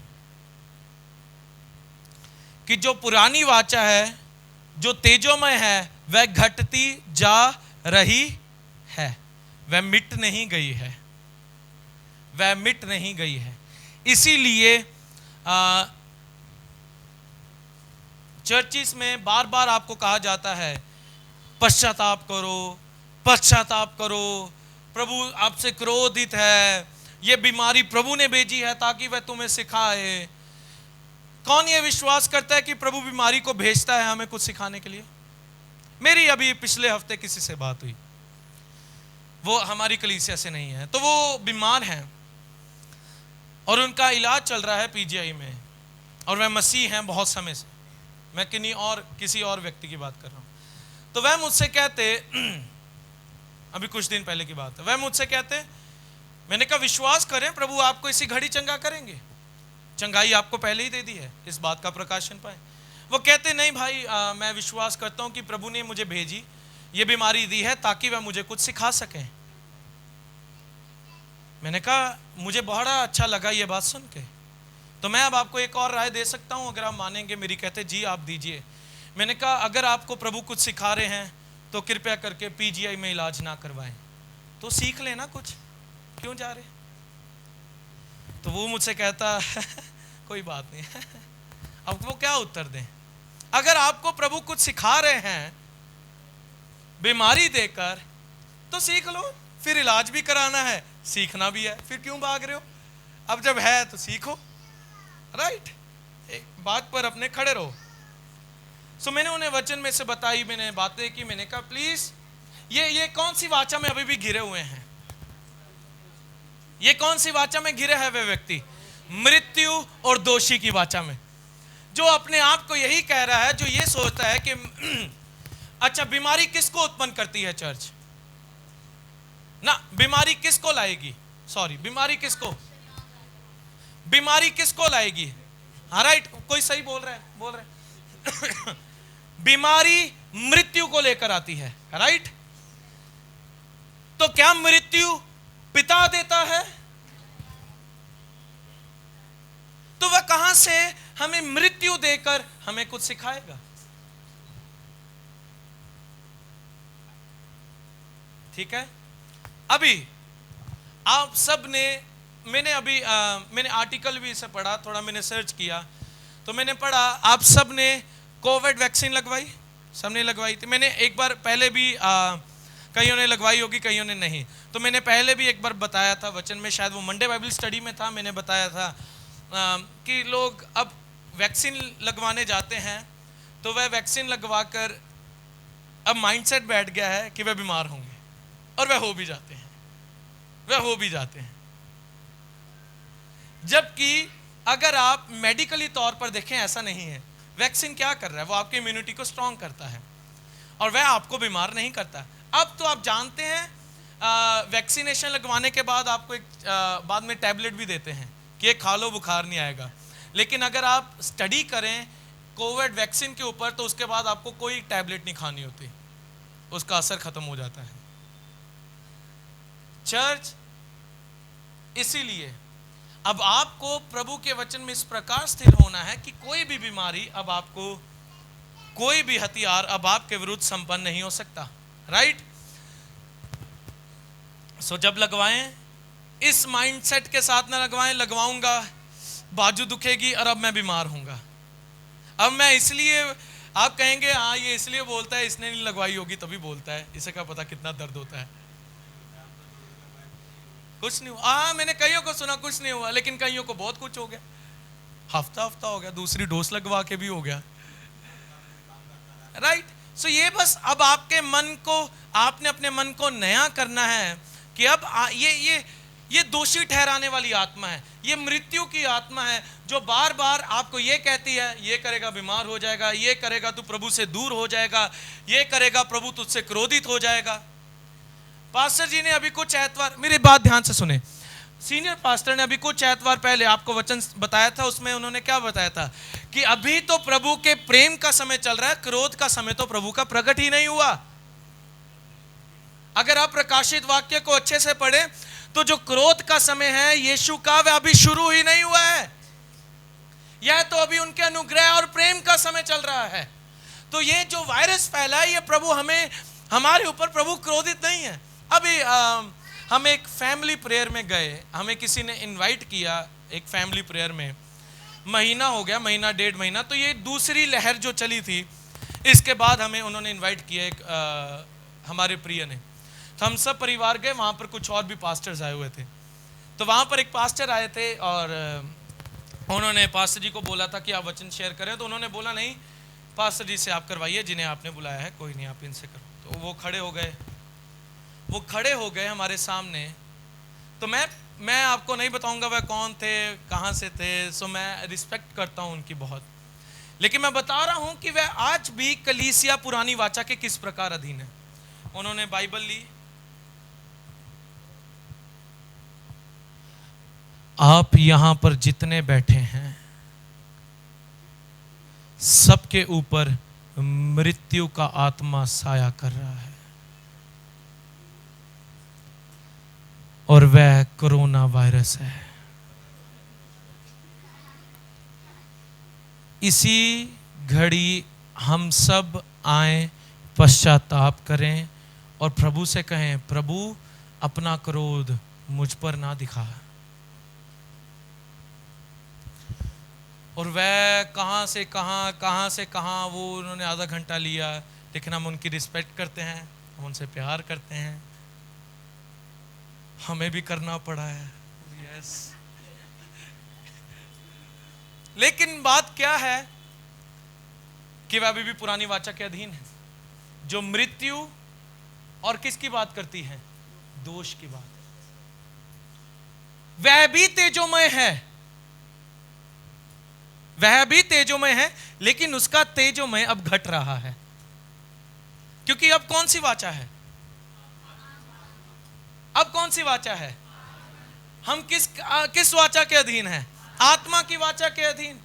कि जो पुरानी वाचा है, जो तेजोमय है, वह घटती जा रही है, वह मिट नहीं गई है, वह मिट नहीं गई है। इसीलिए चर्चिस में बार बार आपको कहा जाता है पश्चाताप करो, पश्चाताप करो, प्रभु आपसे क्रोधित है, यह बीमारी प्रभु ने भेजी है ताकि वह तुम्हें सिखाए। कौन ये विश्वास करता है कि प्रभु बीमारी को भेजता है हमें कुछ सिखाने के लिए? मेरी अभी पिछले हफ्ते किसी से बात हुई, वो हमारी कलीसिया से नहीं है, तो वो बीमार हैं और उनका इलाज चल रहा है पीजीआई में, और वह मसीह हैं बहुत समय से। मैं किसी और व्यक्ति की बात कर रहा हूं। तो वह मुझसे कहते, अभी कुछ दिन पहले की बात है, वह मुझसे कहते, मैंने कहा विश्वास करें प्रभु आपको इसी घड़ी चंगा करेंगे, चंगाई आपको पहले ही दे दी है, इस बात का प्रकाशन पाए। वो कहते नहीं भाई, मैं विश्वास करता हूं कि प्रभु ने मुझे भेजी, ये बीमारी दी है ताकि वह मुझे कुछ सिखा सकें। मैंने कहा मुझे बड़ा अच्छा लगा ये बात सुन के, तो मैं अब आपको एक और राय दे सकता हूं अगर आप मानेंगे मेरी। कहते जी आप दीजिए। मैंने कहा अगर आपको प्रभु कुछ सिखा रहे हैं तो कृपया करके पीजीआई में इलाज ना करवाएं, तो सीख लेना कुछ, क्यों जा रहे? तो वो मुझसे कहता कोई बात नहीं। अब वो क्या उत्तर दें? अगर आपको प्रभु कुछ सिखा रहे हैं बीमारी देकर तो सीख लो, फिर इलाज भी कराना है, सीखना भी है, फिर क्यों भाग रहे हो? अब जब है तो सीखो, राइट? एक बात पर अपने खड़े रहो। सो मैंने उन्हें वचन में से बताई, मैंने बातें की। मैंने कहा प्लीज ये कौन सी वाचा में अभी भी घिरे हुए हैं? ये कौन सी वाचा में घिरे है वे व्यक्ति? मृत्यु और दोषी की वाचा में, जो अपने आप को यही कह रहा है, जो ये सोचता है कि अच्छा बीमारी किसको उत्पन्न करती है चर्च? ना, बीमारी किसको लाएगी? सॉरी, बीमारी किसको लाएगी? हाँ राइट, कोई सही बोल रहा है। बीमारी मृत्यु को लेकर आती है, राइट? तो क्या मृत्यु पिता देता है? तो वह कहां से हमें मृत्यु देकर हमें कुछ सिखाएगा? ठीक है। अभी आप सब ने, मैंने आर्टिकल भी इसे पढ़ा, थोड़ा मैंने सर्च किया, तो मैंने पढ़ा आप सब ने कोविड वैक्सीन लगवाई, सबने लगवाई थी। मैंने एक बार पहले भी कईयों ने लगवाई होगी, कईयों ने नहीं, तो मैंने पहले भी एक बार बताया था वचन में, शायद वो मंडे बाइबल स्टडी में था, मैंने बताया था कि लोग अब वैक्सीन लगवाने जाते हैं तो वह वैक्सीन लगवाकर अब माइंडसेट बैठ गया है कि वह बीमार होंगे, और वह हो भी जाते हैं। जबकि अगर आप मेडिकली तौर पर देखें ऐसा नहीं है। वैक्सीन क्या कर रहा है? वो आपकी इम्यूनिटी को स्ट्रांग करता है, और वह आपको बीमार नहीं करता। अब तो आप जानते हैं वैक्सीनेशन लगवाने के बाद आपको एक बाद में टैबलेट भी देते हैं कि ये खा लो, बुखार नहीं आएगा। लेकिन अगर आप स्टडी करें कोविड वैक्सीन के ऊपर तो उसके बाद आपको कोई टैबलेट नहीं खानी होती, उसका असर खत्म हो जाता है। चर्च, इसीलिए अब आपको प्रभु के वचन में इस प्रकार स्थिर होना है कि कोई भी बीमारी, अब आपको कोई भी हथियार अब आपके विरुद्ध संपन्न नहीं हो सकता। राइट? सो जब लगवाएं, इस माइंडसेट के साथ ना लगवाएं लगवाऊंगा, बाजू दुखेगी और अब मैं बीमार हूंगा, अब मैं इसलिए, आप कहेंगे हाँ ये इसलिए बोलता है, इसने नहीं लगवाई होगी तभी बोलता है, इसे क्या पता कितना दर्द होता है। कुछ नहीं हुआ। हाँ, मैंने कईयों को सुना कुछ नहीं हुआ, लेकिन कईयों को बहुत कुछ हो गया, हफ्ता हो गया, दूसरी डोज लगवा के भी हो गया। राइट? सो ये बस अब आपके मन को, आपने अपने मन को नया करना है कि अब ये दोषी ठहराने वाली आत्मा है, ये मृत्यु की आत्मा है जो बार बार आपको ये कहती है ये करेगा बीमार हो जाएगा, ये करेगा तू प्रभु से दूर हो जाएगा, ये करेगा प्रभु तुझसे क्रोधित हो जाएगा। पास्टर जी ने अभी कुछ एतवार, मेरी बात ध्यान से सुने, सीनियर पास्टर ने अभी कुछ एतवार पहले आपको वचन बताया था, उसमें उन्होंने क्या बताया था कि अभी तो प्रभु के प्रेम का समय चल रहा है, क्रोध का समय तो प्रभु का प्रकट ही नहीं हुआ। अगर आप प्रकाशित वाक्य को अच्छे से पढ़े तो जो क्रोध का समय है यीशु का, वह अभी शुरू ही नहीं हुआ है, यह तो अभी उनके अनुग्रह और प्रेम का समय चल रहा है। तो ये जो वायरस फैला है, ये प्रभु हमारे ऊपर प्रभु क्रोधित नहीं है। अभी हम एक फैमिली प्रेयर में गए, हमें किसी ने इनवाइट किया एक फैमिली प्रेयर में, महीना हो गया, महीना डेढ़ महीना, तो ये दूसरी लहर जो चली थी, इसके बाद हमें उन्होंने इनवाइट किया एक हमारे प्रिय ने, तो हम सब परिवार गए, वहाँ पर कुछ और भी पास्टर्स आए हुए थे। तो वहाँ पर एक पास्टर आए थे और उन्होंने पास्टर जी को बोला था कि आप वचन शेयर करें, तो उन्होंने बोला नहीं, पास्टर जी से आप करवाइए, जिन्हें आपने बुलाया है, कोई नहीं, आप इनसे करो। तो वो खड़े हो गए हमारे सामने। तो मैं आपको नहीं बताऊंगा वह कौन थे, कहाँ से थे, सो मैं रिस्पेक्ट करता हूँ उनकी बहुत, लेकिन मैं बता रहा हूँ कि वह आज भी कलीसिया पुरानी वाचा के किस प्रकार अधीन है। उन्होंने बाइबल ली, आप यहां पर जितने बैठे हैं सबके ऊपर मृत्यु का आत्मा साया कर रहा है, और वह कोरोना वायरस है। इसी घड़ी हम सब आए, पश्चाताप करें और प्रभु से कहें, प्रभु अपना क्रोध मुझ पर ना दिखा। और वह कहाँ से कहाँ वो उन्होंने आधा घंटा लिया, लेकिन हम उनकी रिस्पेक्ट करते हैं, हम उनसे प्यार करते हैं, हमें भी करना पड़ा है। यस। लेकिन बात क्या है कि वह अभी भी पुरानी वाचा के अधीन है, जो मृत्यु और किसकी बात करती है, दोष की बात। वह भी तेजोमय है, वह भी तेजोमय है, लेकिन उसका तेजोमय अब घट रहा है, क्योंकि अब कौन सी वाचा है, अब कौन सी वाचा है, हम किस वाचा के अधीन हैं, आत्मा की वाचा के अधीन,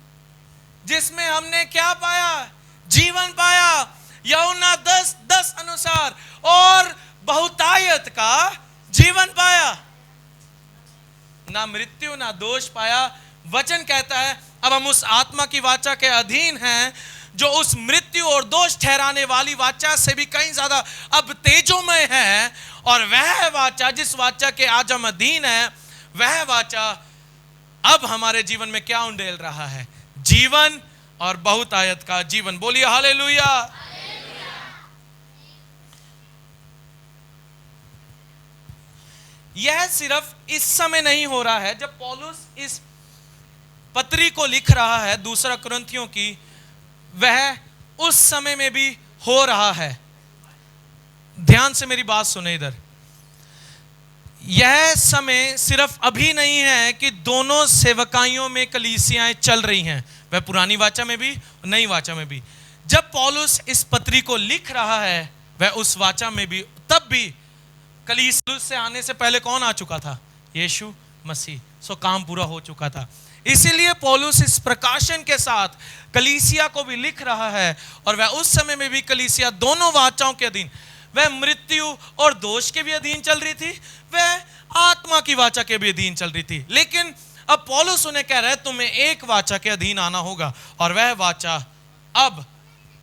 जिसमें हमने क्या पाया, जीवन पाया, यूहन्ना 10:10 अनुसार, और बहुतायत का जीवन पाया, ना मृत्यु ना दोष पाया। वचन कहता है अब हम उस आत्मा की वाचा के अधीन हैं, जो उस मृत्यु और दोष ठहराने वाली वाचा से भी कहीं ज्यादा अब तेजोमय है। और वह वाचा, जिस वाचा के आज हम अधीन हैं, वह वाचा अब हमारे जीवन में क्या उंडेल रहा है, जीवन और बहुतायत का जीवन। बोलिए हालेलुया। यह सिर्फ इस समय नहीं हो रहा है, जब पौलुस इस पत्री को लिख रहा है, दूसरा कुरिन्थियों की, वह उस समय में भी हो रहा है। ध्यान से मेरी बात सुने इधर, यह समय सिर्फ अभी नहीं है कि दोनों सेवकाइयों में कलीसियाएं चल रही हैं, वह पुरानी वाचा में भी नई वाचा में भी। जब पौलुस इस पत्री को लिख रहा है, वह उस वाचा में भी, तब भी कलीसिया से आने से पहले कौन आ चुका था? यीशु मसीह। सो काम पूरा हो चुका था। इसीलिए पौलुस इस प्रकाशन के साथ कलीसिया को भी लिख रहा है, और वह उस समय में भी कलीसिया दोनों वाचाओं के अधीन, वह मृत्यु और दोष के भी अधीन चल रही थी, वह आत्मा की वाचा के भी अधीन चल रही थी। लेकिन अब पौलुस उन्हें कह रहा है तुम्हें एक वाचा के अधीन आना होगा, और वह वाचा अब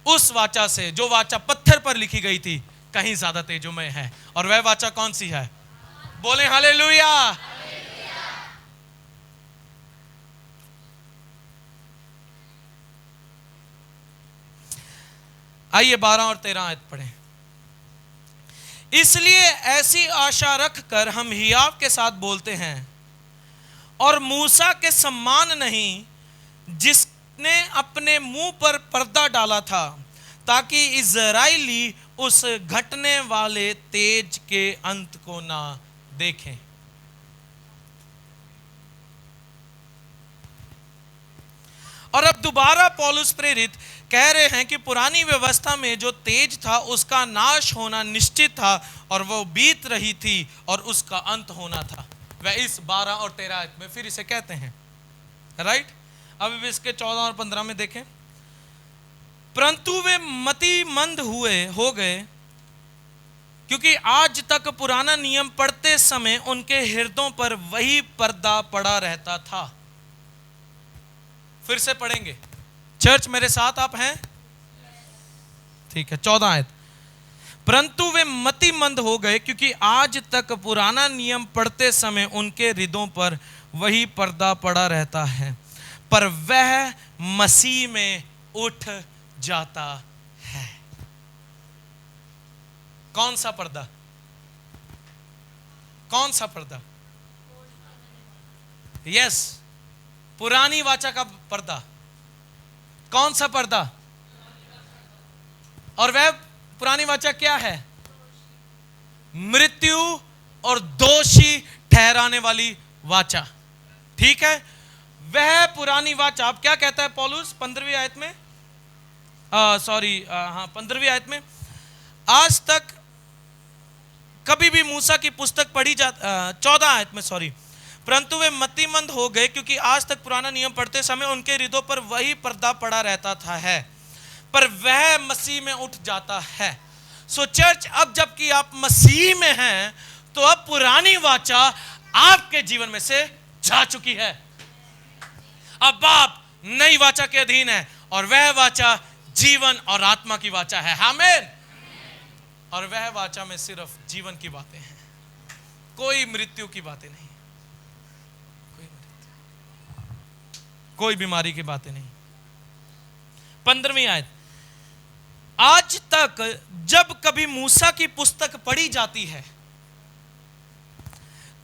उस वाचा से, जो वाचा पत्थर पर लिखी गई थी, कहीं ज्यादा तेजोमय है। और वह वाचा कौन सी है? बोले हालेलुया। आइए 12 और 13 आयत पढ़ें। इसलिए ऐसी आशा रखकर हम हियाव के साथ बोलते हैं, और मूसा के सम्मान नहीं, जिसने अपने मुंह पर पर्दा डाला था, ताकि इज़राइली उस घटने वाले तेज के अंत को ना देखें। और अब दोबारा पौलुस प्रेरित कह रहे हैं कि पुरानी व्यवस्था में जो तेज था उसका नाश होना निश्चित था, और वो बीत रही थी, और उसका अंत होना था। वह इस 12 और 13 आयत में फिर इसे कहते हैं, राइट। अब इसके 14 और 15 में देखें। परंतु वे मतिमंद हो गए, क्योंकि आज तक पुराना नियम पढ़ते समय उनके हृदयों पर वही पर्दा पड़ा रहता था। फिर से पढ़ेंगे। चर्च मेरे साथ आप हैं? ठीक है। 14 आयत। परंतु वे मतिमंद हो गए, क्योंकि आज तक पुराना नियम पढ़ते समय उनके हृदयों पर वही पर्दा पड़ा रहता है, पर वह मसीह में उठ जाता है। कौन सा पर्दा? कौन सा पर्दा? यस, पुरानी वाचा का पर्दा। कौन सा पर्दा? और वह पुरानी वाचा क्या है? मृत्यु और दोषी ठहराने वाली वाचा। ठीक है, वह पुरानी वाचा। अब क्या कहता है पौलुस 15वीं आयत में? 15वीं आयत में, आज तक कभी भी मूसा की पुस्तक पढ़ी जा 14 आयत में, परंतु वे मतिमंद हो गए, क्योंकि आज तक पुराना नियम पढ़ते समय उनके हृदयों पर वही पर्दा पड़ा रहता था है, पर वह मसीह में उठ जाता है। सो चर्च, अब जबकि आप मसीह में हैं, तो अब पुरानी वाचा आपके जीवन में से जा चुकी है। अब आप नई वाचा के अधीन है, और वह वाचा जीवन और आत्मा की वाचा है। आमीन। और वह वाचा में सिर्फ जीवन की बातें हैं, कोई मृत्यु की बातें नहीं, कोई बीमारी की बातें नहीं। 15वीं आयत। आज तक जब कभी मूसा की पुस्तक पढ़ी जाती है,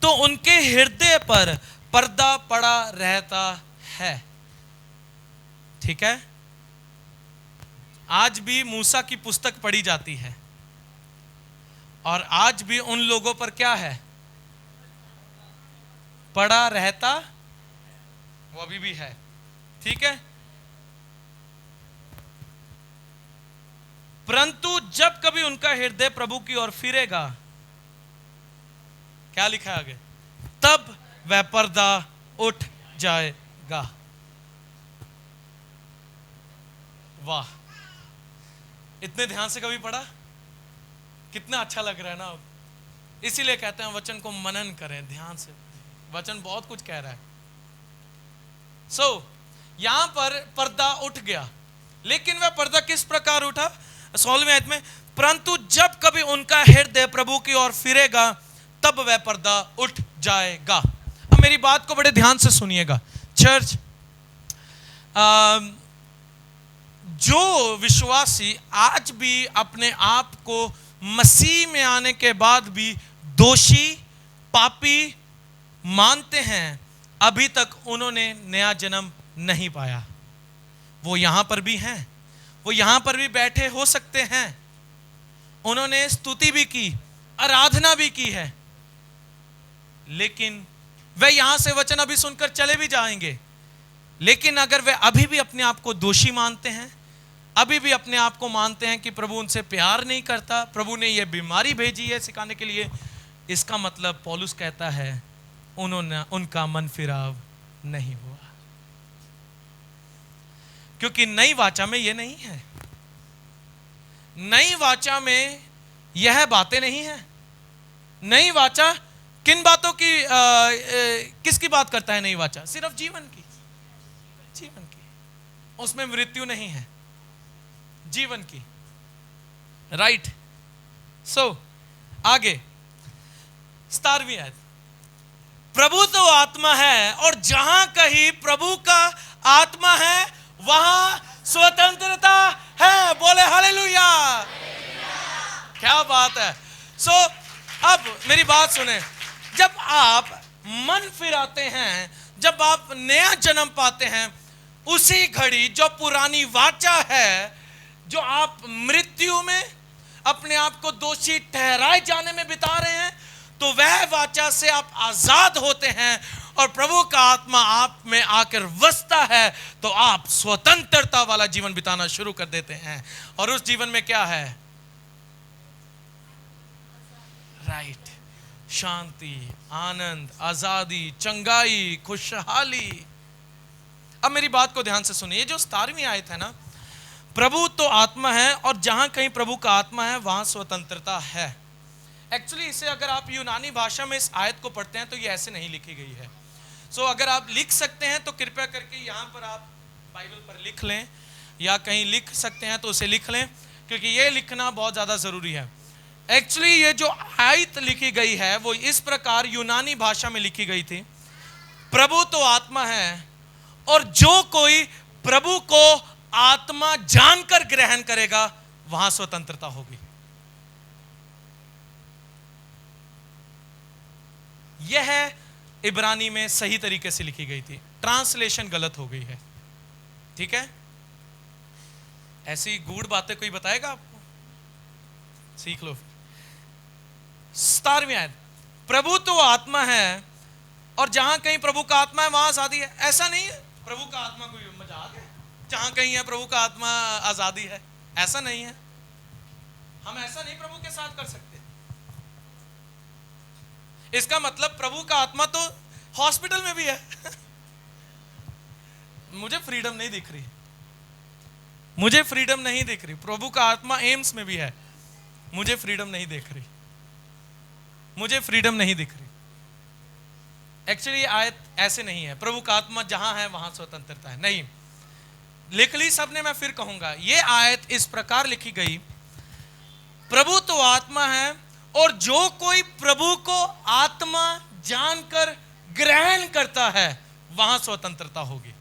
तो उनके हृदय पर पर्दा पड़ा रहता है। ठीक है, आज भी मूसा की पुस्तक पढ़ी जाती है, और आज भी उन लोगों पर क्या है? पड़ा रहता, वो अभी भी है। ठीक है, परंतु जब कभी उनका हृदय प्रभु की ओर फिरेगा, क्या लिखा है आगे? तब वह पर्दा उठ जाएगा। वाह, इतने ध्यान से कभी पढ़ा? कितना अच्छा लग रहा है ना। इसीलिए कहते हैं वचन को मनन करें ध्यान से, वचन बहुत कुछ कह रहा है। यहां पर पर्दा उठ गया, लेकिन वह पर्दा किस प्रकार उठा? 16वें आयत में, परंतु जब कभी उनका हृदय प्रभु की ओर फिरेगा, तब वह पर्दा उठ जाएगा। अब मेरी बात को बड़े ध्यान से सुनिएगा चर्च। जो विश्वासी आज भी अपने आप को मसीह में आने के बाद भी दोषी, पापी मानते हैं, अभी तक उन्होंने नया जन्म नहीं पाया। वो यहां पर भी हैं, वो यहां पर भी बैठे हो सकते हैं, उन्होंने स्तुति भी की, आराधना भी की है, लेकिन वे यहां से वचन अभी सुनकर चले भी जाएंगे। लेकिन अगर वे अभी भी अपने आप को दोषी मानते हैं, अभी भी अपने आप को मानते हैं कि प्रभु उनसे प्यार नहीं करता, प्रभु ने यह बीमारी भेजी है सिखाने के लिए, इसका मतलब पौलुस कहता है उनका मन फिराव नहीं हुआ, क्योंकि नई वाचा में यह नहीं है। नई वाचा में यह बातें नहीं है। नई वाचा किन बातों की किसकी बात करता है? नई वाचा सिर्फ जीवन की, जीवन की, उसमें मृत्यु नहीं है, जीवन की। राइट। सो आगे 17वीं आयत, प्रभु तो आत्मा है और जहां कहीं प्रभु का आत्मा है वहां स्वतंत्रता है। बोले हालेलुया। क्या बात है। सो अब मेरी बात सुने, जब आप मन फिराते हैं, जब आप नया जन्म पाते हैं, उसी घड़ी जो पुरानी वाचा है, जो आप मृत्यु में अपने आप को दोषी ठहराए जाने में बिता रहे हैं, तो वह वाचा से आप आजाद होते हैं और प्रभु का आत्मा आप में आकर बसता है, तो आप स्वतंत्रता वाला जीवन बिताना शुरू कर देते हैं। और उस जीवन में क्या है? राइट, शांति, आनंद, आजादी, चंगाई, खुशहाली। अब मेरी बात को ध्यान से सुनिए, जो 17वीं आयत है ना, प्रभु तो आत्मा है और जहां कहीं प्रभु का आत्मा है वहां स्वतंत्रता है। एक्चुअली इसे अगर आप यूनानी भाषा में इस आयत को पढ़ते हैं तो ये ऐसे नहीं लिखी गई है। सो अगर आप लिख सकते हैं तो कृपया करके यहाँ पर आप बाइबल पर लिख लें, या कहीं लिख सकते हैं तो उसे लिख लें, क्योंकि ये लिखना बहुत ज़्यादा ज़रूरी है। एक्चुअली ये जो आयत लिखी गई है वो इस प्रकार यूनानी भाषा में लिखी गई थी, प्रभु तो आत्मा है और जो कोई प्रभु को आत्मा जानकर ग्रहण करेगा वहां स्वतंत्रता होगी। यह इब्रानी में सही तरीके से लिखी गई थी, ट्रांसलेशन गलत हो गई है। ठीक है, ऐसी गूढ़ बातें कोई बताएगा आपको? सीख लो। 17वीं आयत, प्रभु तो आत्मा है और जहां कहीं प्रभु का आत्मा है वहां आजादी है। ऐसा नहीं है प्रभु का आत्मा कोई मजाक है, जहां कहीं है प्रभु का आत्मा आजादी है, ऐसा नहीं है। हम ऐसा नहीं प्रभु के साथ कर सकते। इसका मतलब प्रभु का आत्मा तो हॉस्पिटल में भी है। मुझे फ्रीडम नहीं दिख रही, मुझे फ्रीडम नहीं दिख रही। प्रभु का आत्मा एम्स में भी है, मुझे फ्रीडम नहीं दिख रही, मुझे फ्रीडम नहीं दिख रही। एक्चुअली आयत ऐसे नहीं है, प्रभु का आत्मा जहां है वहां स्वतंत्रता है, नहीं। लिख ली सबने, मैं फिर कहूंगा, ये आयत इस प्रकार लिखी गई, प्रभु तो आत्मा है और जो कोई प्रभु को आत्मा जानकर ग्रहण करता है वहां स्वतंत्रता होगी।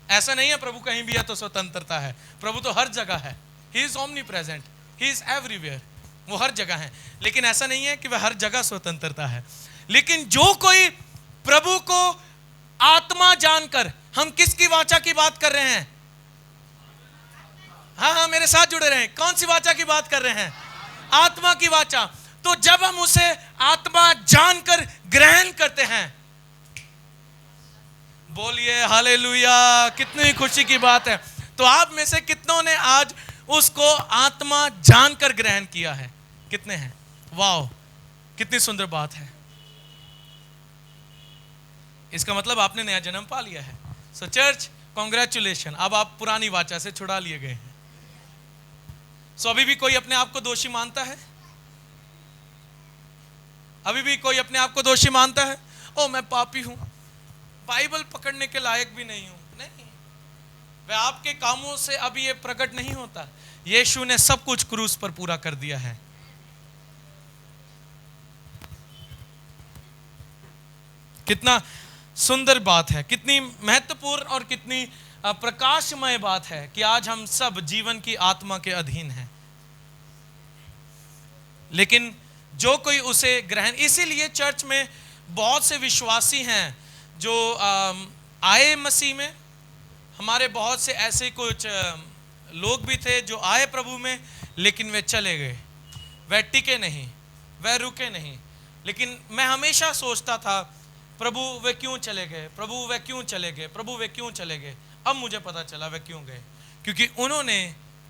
ऐसा नहीं है प्रभु कहीं भी है तो स्वतंत्रता है। प्रभु तो हर जगह है, he is omni present, he is everywhere, वो हर जगह है। लेकिन ऐसा नहीं है कि वह हर जगह स्वतंत्रता है। लेकिन जो कोई प्रभु को आत्मा जानकर, हम किसकी वाचा की बात कर रहे हैं? हाँ, मेरे साथ जुड़े रहे। कौन सी वाचा की बात कर रहे हैं? आत्मा की वाचा। तो जब हम उसे आत्मा जानकर ग्रहण करते हैं, बोलिए हालेलुया, कितनी खुशी की बात है। तो आप में से कितनों ने आज उसको आत्मा जानकर ग्रहण किया है? कितने हैं? वाओ, कितनी सुंदर बात है। इसका मतलब आपने नया जन्म पा लिया है। सो चर्च, कॉन्ग्रेचुलेशन, अब आप पुरानी वाचा से छुड़ा लिए गए हैं। सो अभी भी कोई अपने आप को दोषी मानता है? अभी भी कोई अपने आप को दोषी मानता है? ओ मैं पापी हूं, बाइबल पकड़ने के लायक भी नहीं हूं। नहीं, वह आपके कामों से अभी ये प्रकट नहीं होता। यीशु ने सब कुछ क्रूस पर पूरा कर दिया है। कितना सुंदर बात है, कितनी महत्वपूर्ण और कितनी प्रकाशमय बात है कि आज हम सब जीवन की आत्मा के अधीन हैं। लेकिन जो कोई उसे ग्रहण, इसीलिए चर्च में बहुत से विश्वासी हैं जो आए मसीह में। हमारे बहुत से ऐसे कुछ लोग भी थे जो आए प्रभु में, लेकिन वे चले गए, वे टिके नहीं, वे रुके नहीं। लेकिन मैं हमेशा सोचता था, प्रभु वे क्यों चले गए, प्रभु वे क्यों चले गए, प्रभु वे क्यों चले गए। अब मुझे पता चला वे क्यों गए, क्योंकि उन्होंने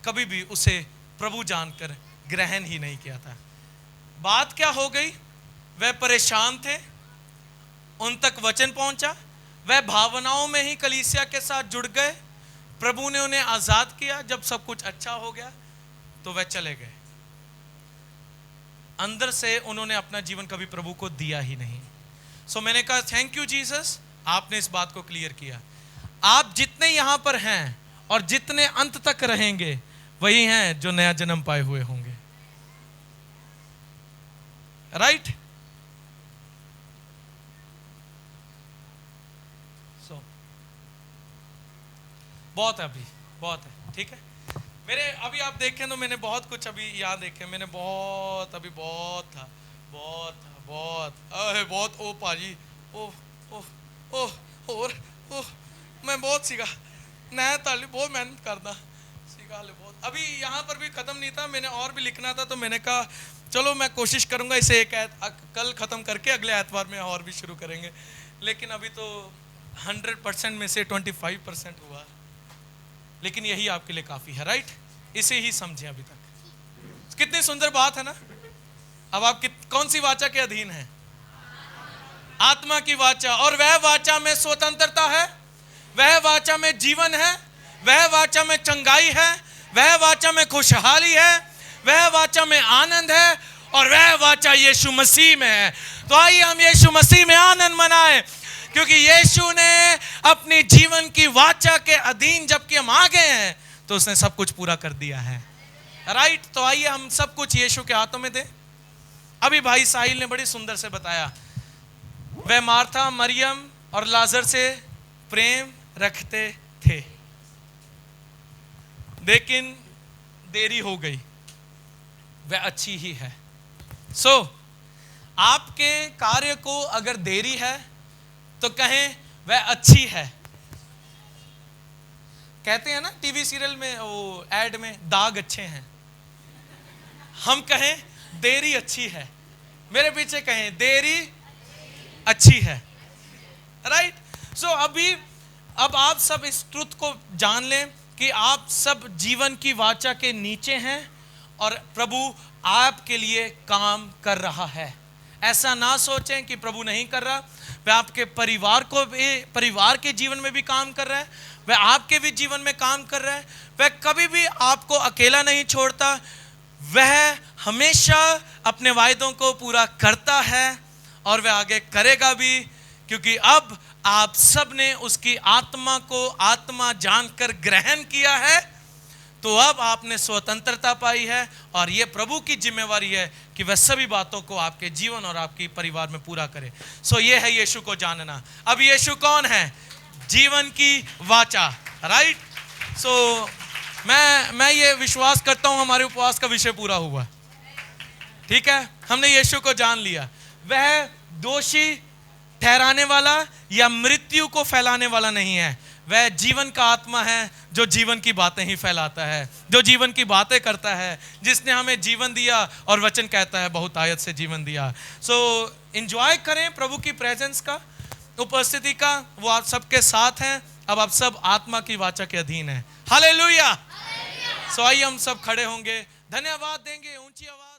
कभी भी उसे प्रभु जानकर ग्रहण ही नहीं किया था। बात क्या हो गई, वह परेशान थे, उन तक वचन पहुंचा, वह भावनाओं में ही कलीसिया के साथ जुड़ गए, प्रभु ने उन्हें आजाद किया। जब सब कुछ अच्छा हो गया तो वह चले गए। अंदर से उन्होंने अपना जीवन कभी प्रभु को दिया ही नहीं। सो मैंने कहा थैंक यू जीसस, आपने इस बात को क्लियर किया। आप जितने यहां पर हैं और जितने अंत तक रहेंगे वही हैं जो नया जन्म पाए हुए होंगे। राइट? सो बहुत है, अभी बहुत है, ठीक है। मेरे अभी आप देखें तो मैंने बहुत कुछ अभी याद देखे, मैंने बहुत अभी बहुत था, बहुत ओ पाजी, और मैं बहुत सीखा, नया ताली बहुत मेहनत करता सीखा ले बहुत। अभी यहाँ पर भी ख़त्म नहीं था, मैंने और भी लिखना था, तो मैंने कहा चलो मैं कोशिश करूँगा इसे कल ख़त्म करके अगले एतवार में और भी शुरू करेंगे। लेकिन अभी तो 100% में से 25% हुआ, लेकिन यही आपके लिए काफ़ी है। राइट? इसे ही समझें अभी तक। कितनी सुंदर बात है ना। अब आप कौन सी वाचा के अधीन हैं? आत्मा की वाचा। और वह वाचा में स्वतंत्रता है, वह वाचा में जीवन है, वह वाचा में चंगाई है, वह वाचा में खुशहाली है, वह वाचा में आनंद है, और वह वाचा यीशु मसीह में है। तो आइए हम यीशु मसीह में आनंद मनाएं, क्योंकि यीशु ने अपनी जीवन की वाचा के अधीन जबकि हम आ गए हैं तो उसने सब कुछ पूरा कर दिया है। राइट? तो आइए हम सब कुछ यीशु के हाथों में दें। अभी भाई साहिल ने बड़ी सुंदर से बताया, वह मार्था, मरियम और लाजर से प्रेम रखते थे, लेकिन देरी हो गई। वह अच्छी ही है। सो आपके कार्य को अगर देरी है तो कहें वह अच्छी है। कहते हैं ना टीवी सीरियल में, वो एड में, दाग अच्छे हैं। हम कहें देरी अच्छी है। मेरे पीछे कहें देरी अच्छी है। राइट? सो अब आप सब इस ट्रुथ को जान लें कि आप सब जीवन की वाचा के नीचे हैं और प्रभु आपके लिए काम कर रहा है। ऐसा ना सोचें कि प्रभु नहीं कर रहा। वह आपके परिवार के जीवन में भी काम कर रहा है, वह आपके भी जीवन में काम कर रहा है। वह कभी भी आपको अकेला नहीं छोड़ता, वह हमेशा अपने वायदों को पूरा करता है और वह आगे करेगा भी, क्योंकि अब आप सब ने उसकी आत्मा को आत्मा जानकर ग्रहण किया है। तो अब आपने स्वतंत्रता पाई है और यह प्रभु की जिम्मेवारी है कि वह सभी बातों को आपके जीवन और आपके परिवार में पूरा करे। सो ये है यीशु को जानना। अब यीशु कौन है? जीवन की वाचा। राइट? सो मैं ये विश्वास करता हूं हमारे उपवास का विषय पूरा हुआ। ठीक है, हमने यीशु को जान लिया। वह दोषी ठहराने वाला या मृत्यु को फैलाने वाला नहीं है, वह जीवन का आत्मा है जो जीवन की बातें ही फैलाता है, जो जीवन की बातें करता है, जिसने हमें जीवन दिया और वचन कहता है बहुत आयत से जीवन दिया। सो एंजॉय करें प्रभु की प्रेजेंस का, उपस्थिति का। वो आप सबके साथ हैं। अब आप सब आत्मा की वाचा के अधीन हैं। हालेलुया। सो आइए हम सब खड़े होंगे, धन्यवाद देंगे ऊंची आवाज।